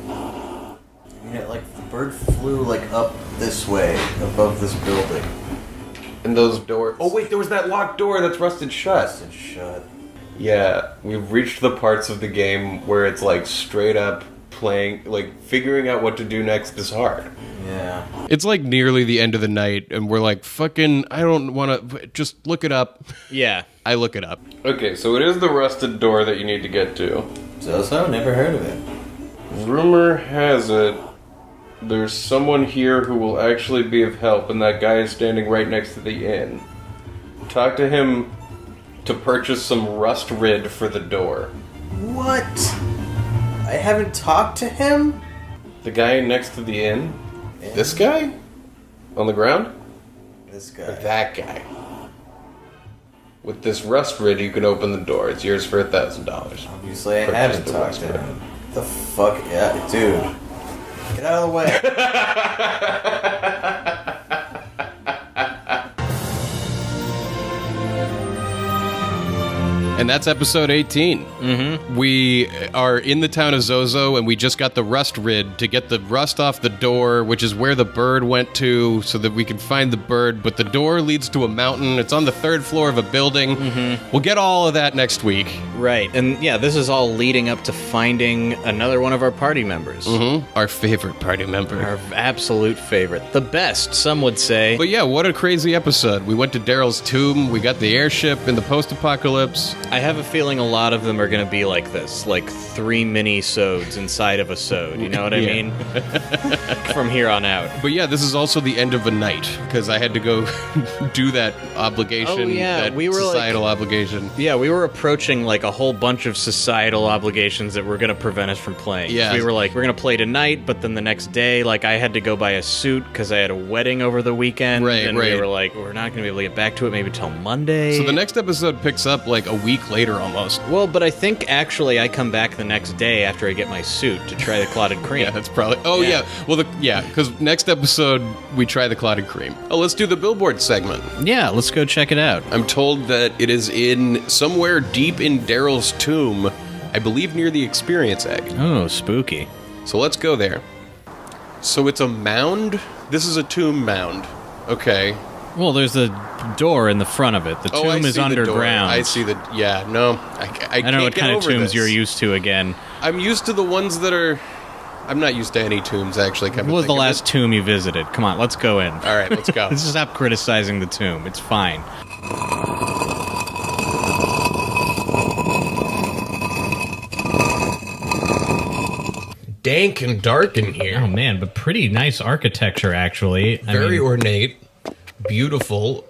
Yeah, like the bird flew like up this way, above this building. And those doors. Oh wait, there was that locked door that's rusted shut. Busted shut. Yeah, we've reached the parts of the game where it's like straight up playing, like figuring out what to do next is hard. Yeah. It's like nearly the end of the night, and we're like, fucking, I don't want to, just look it up. Yeah. I look it up. Okay, so it is the rusted door that you need to get to. Zozo? Never heard of it. Rumor has it there's someone here who will actually be of help, and that guy is standing right next to the inn. Talk to him to purchase some rust rid for the door. What? I haven't talked to him? The guy next to the inn? This guy? On the ground? This Or guy. that guy? With this rust rid, you can open the door. It's yours for $1,000. Obviously, I haven't talked to him. The fuck? Yeah, dude. Get out of the way. And that's episode 18. Mm-hmm. We are in the town of Zozo, and we just got the rust rid to get the rust off the door, which is where the bird went to, so that we can find the bird. But the door leads to a mountain. It's on the 3rd floor of a building. Mm-hmm. We'll get all of that next week. Right. And yeah, this is all leading up to finding another one of our party members. Mm-hmm. Our favorite party member. Our absolute favorite. The best, some would say. But yeah, what a crazy episode. We went to Darryl's tomb. We got the airship in the post-apocalypse. I have a feeling a lot of them are going to be like this, like 3 mini-sodes inside of a sode, you know what I mean? From here on out. But yeah, this is also the end of a night, because I had to go do that obligation, that societal obligation. Yeah, we were approaching like a whole bunch of societal obligations that were going to prevent us from playing. Yeah. So we were like, we're going to play tonight, but then the next day, like, I had to go buy a suit because I had a wedding over the weekend. Right, and we were like, we're not going to be able to get back to it maybe till Monday. So the next episode picks up like a week later almost. Well, but I think actually I come back the next day after I get my suit to try the clotted cream. Yeah, that's probably... Oh, yeah. Well, because next episode we try the clotted cream. Oh, let's do the billboard segment. Yeah, let's go check it out. I'm told that it is in somewhere deep in Darryl's tomb, I believe near the experience egg. Oh, spooky. So let's go there. So it's a mound? This is a tomb mound. Okay. Well, there's a door in the front of it. The tomb is underground. I see the... Yeah, no. I don't know what kind of tombs you're used to again. I'm used to the ones that are... I'm not used to any tombs, actually. What was the last tomb you visited? Come on, let's go in. All right, let's go. Let's stop criticizing the tomb. It's fine. Dank and dark in here. Oh, man, but pretty nice architecture, actually. Very ornate. Beautiful.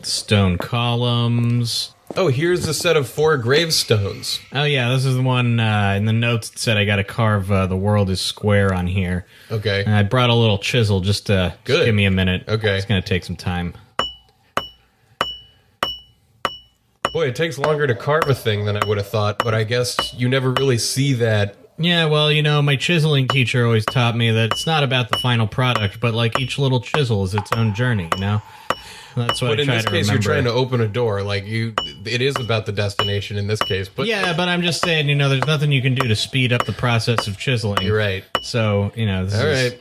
Stone columns. Oh, here's a set of 4 gravestones. Oh, yeah, this is the one in the notes that said I got to carve the world is square on here. Okay. And I brought a little chisel just to just give me a minute. Okay. It's going to take some time. Boy, it takes longer to carve a thing than I would have thought, but I guess you never really see that. Yeah, well, you know, my chiseling teacher always taught me that it's not about the final product, but like each little chisel is its own journey, you know? That's what But I in try this to case, remember. you're trying to open a door. Like, it is about the destination in this case. But yeah, but I'm just saying, you know, there's nothing you can do to speed up the process of chiseling. You're right. So, you know, this is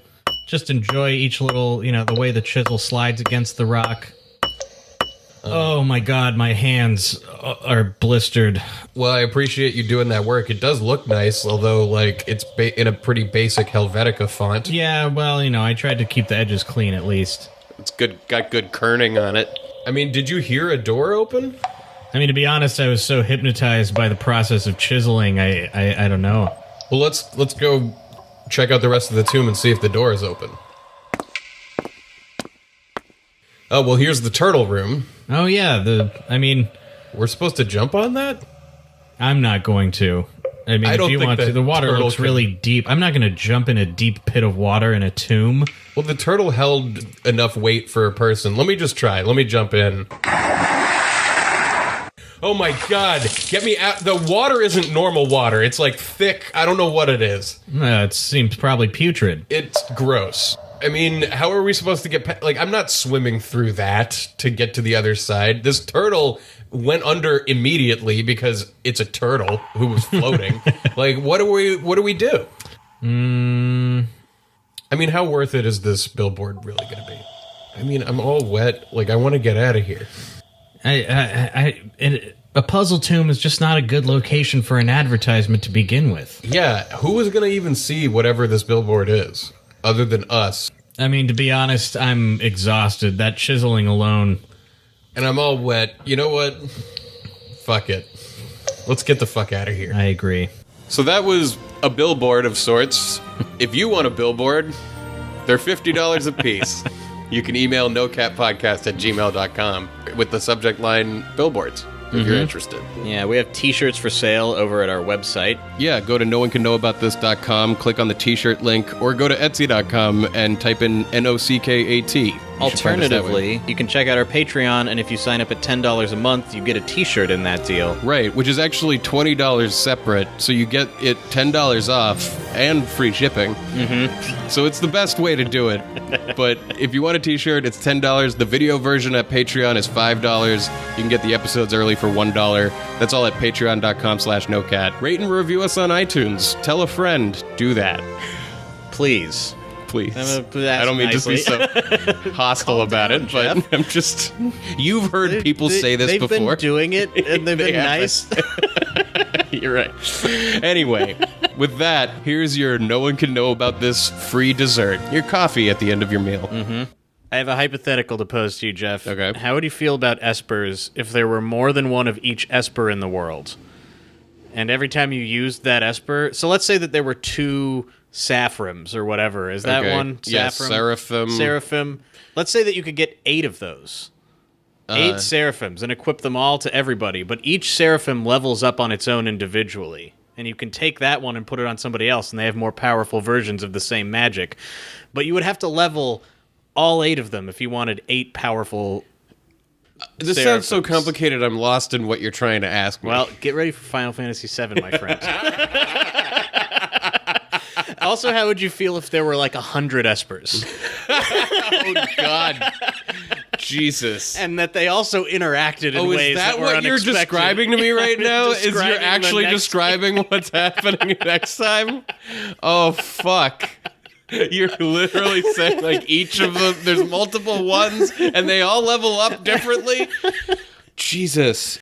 just enjoy each little, you know, the way the chisel slides against the rock. Oh my god, my hands are blistered. Well, I appreciate you doing that work. It does look nice, although, like, it's in a pretty basic Helvetica font. Yeah, well, you know, I tried to keep the edges clean at least. It's good, got good kerning on it. I mean, did you hear a door open? I mean, to be honest, I was so hypnotized by the process of chiseling, I don't know. Well, let's go check out the rest of the tomb and see if the door is open. Oh, well, here's the turtle room. Oh, yeah, We're supposed to jump on that? I'm not going to. I mean, I don't if you think want to, the water looks really deep. I'm not going to jump in a deep pit of water in a tomb. Well, the turtle held enough weight for a person. Let me just try. Let me jump in. Oh my god. Get me out. The water isn't normal water. It's like thick. I don't know what it is. It seems probably putrid. It's gross. I mean, how are we supposed to get... Like, I'm not swimming through that to get to the other side. This turtle went under immediately because it's a turtle who was floating. Like, what do we do? I mean, how worth it is this billboard really going to be? I mean, I'm all wet. Like, I want to get out of here. A puzzle tomb is just not a good location for an advertisement to begin with. Yeah, who is going to even see whatever this billboard is, other than us? I mean, to be honest, I'm exhausted. That chiseling alone. And I'm all wet. You know what? Fuck it. Let's get the fuck out of here. I agree. So that was a billboard of sorts. If you want a billboard, they're $50 a piece. You can email nocatpodcast@gmail.com with the subject line billboards if you're interested. Yeah, we have t-shirts for sale over at our website. Yeah, go to noonecannowabouthis.com, click on the t-shirt link, or go to etsy.com and type in NOCKAT. Alternatively, you can check out our Patreon, and if you sign up at $10 a month, you get a t-shirt in that deal. Right, which is actually $20 separate, so you get it $10 off and free shipping. Mm-hmm. So it's the best way to do it. But if you want a t-shirt, it's $10. The video version at Patreon is $5. You can get the episodes early for $1. That's all at patreon.com/nocat. Rate and review us on iTunes. Tell a friend. Do that. Please. I don't mean to be so hostile about it, but I'm just... You've heard people say this before. They've been doing it, and they've been nice. You're right. Anyway, with that, here's your no one can know about this free dessert. Your coffee at the end of your meal. Mm-hmm. I have a hypothetical to pose to you, Jeff. Okay. How would you feel about espers if there were more than one of each esper in the world? And every time you used that esper... So let's say that there were 2... Saphrams or whatever. Is that one? Yes, Seraphim. Seraphim. Let's say that you could get 8 of those. 8 Seraphims and equip them all to everybody, but each Seraphim levels up on its own individually. And you can take that one and put it on somebody else, and they have more powerful versions of the same magic. But you would have to level all 8 of them if you wanted 8 powerful This Seraphims. sounds so complicated, I'm lost in what you're trying to ask me. Well, get ready for Final Fantasy VII, my friend. Also, how would you feel if there were like 100 espers? Oh, God. Jesus. And that they also interacted in ways that were what you're unexpected. describing to me right now? Is you're Describing the actually next describing what's happening next time? Oh, fuck. You're literally saying, like, each of them, there's multiple ones, and they all level up differently? Jesus.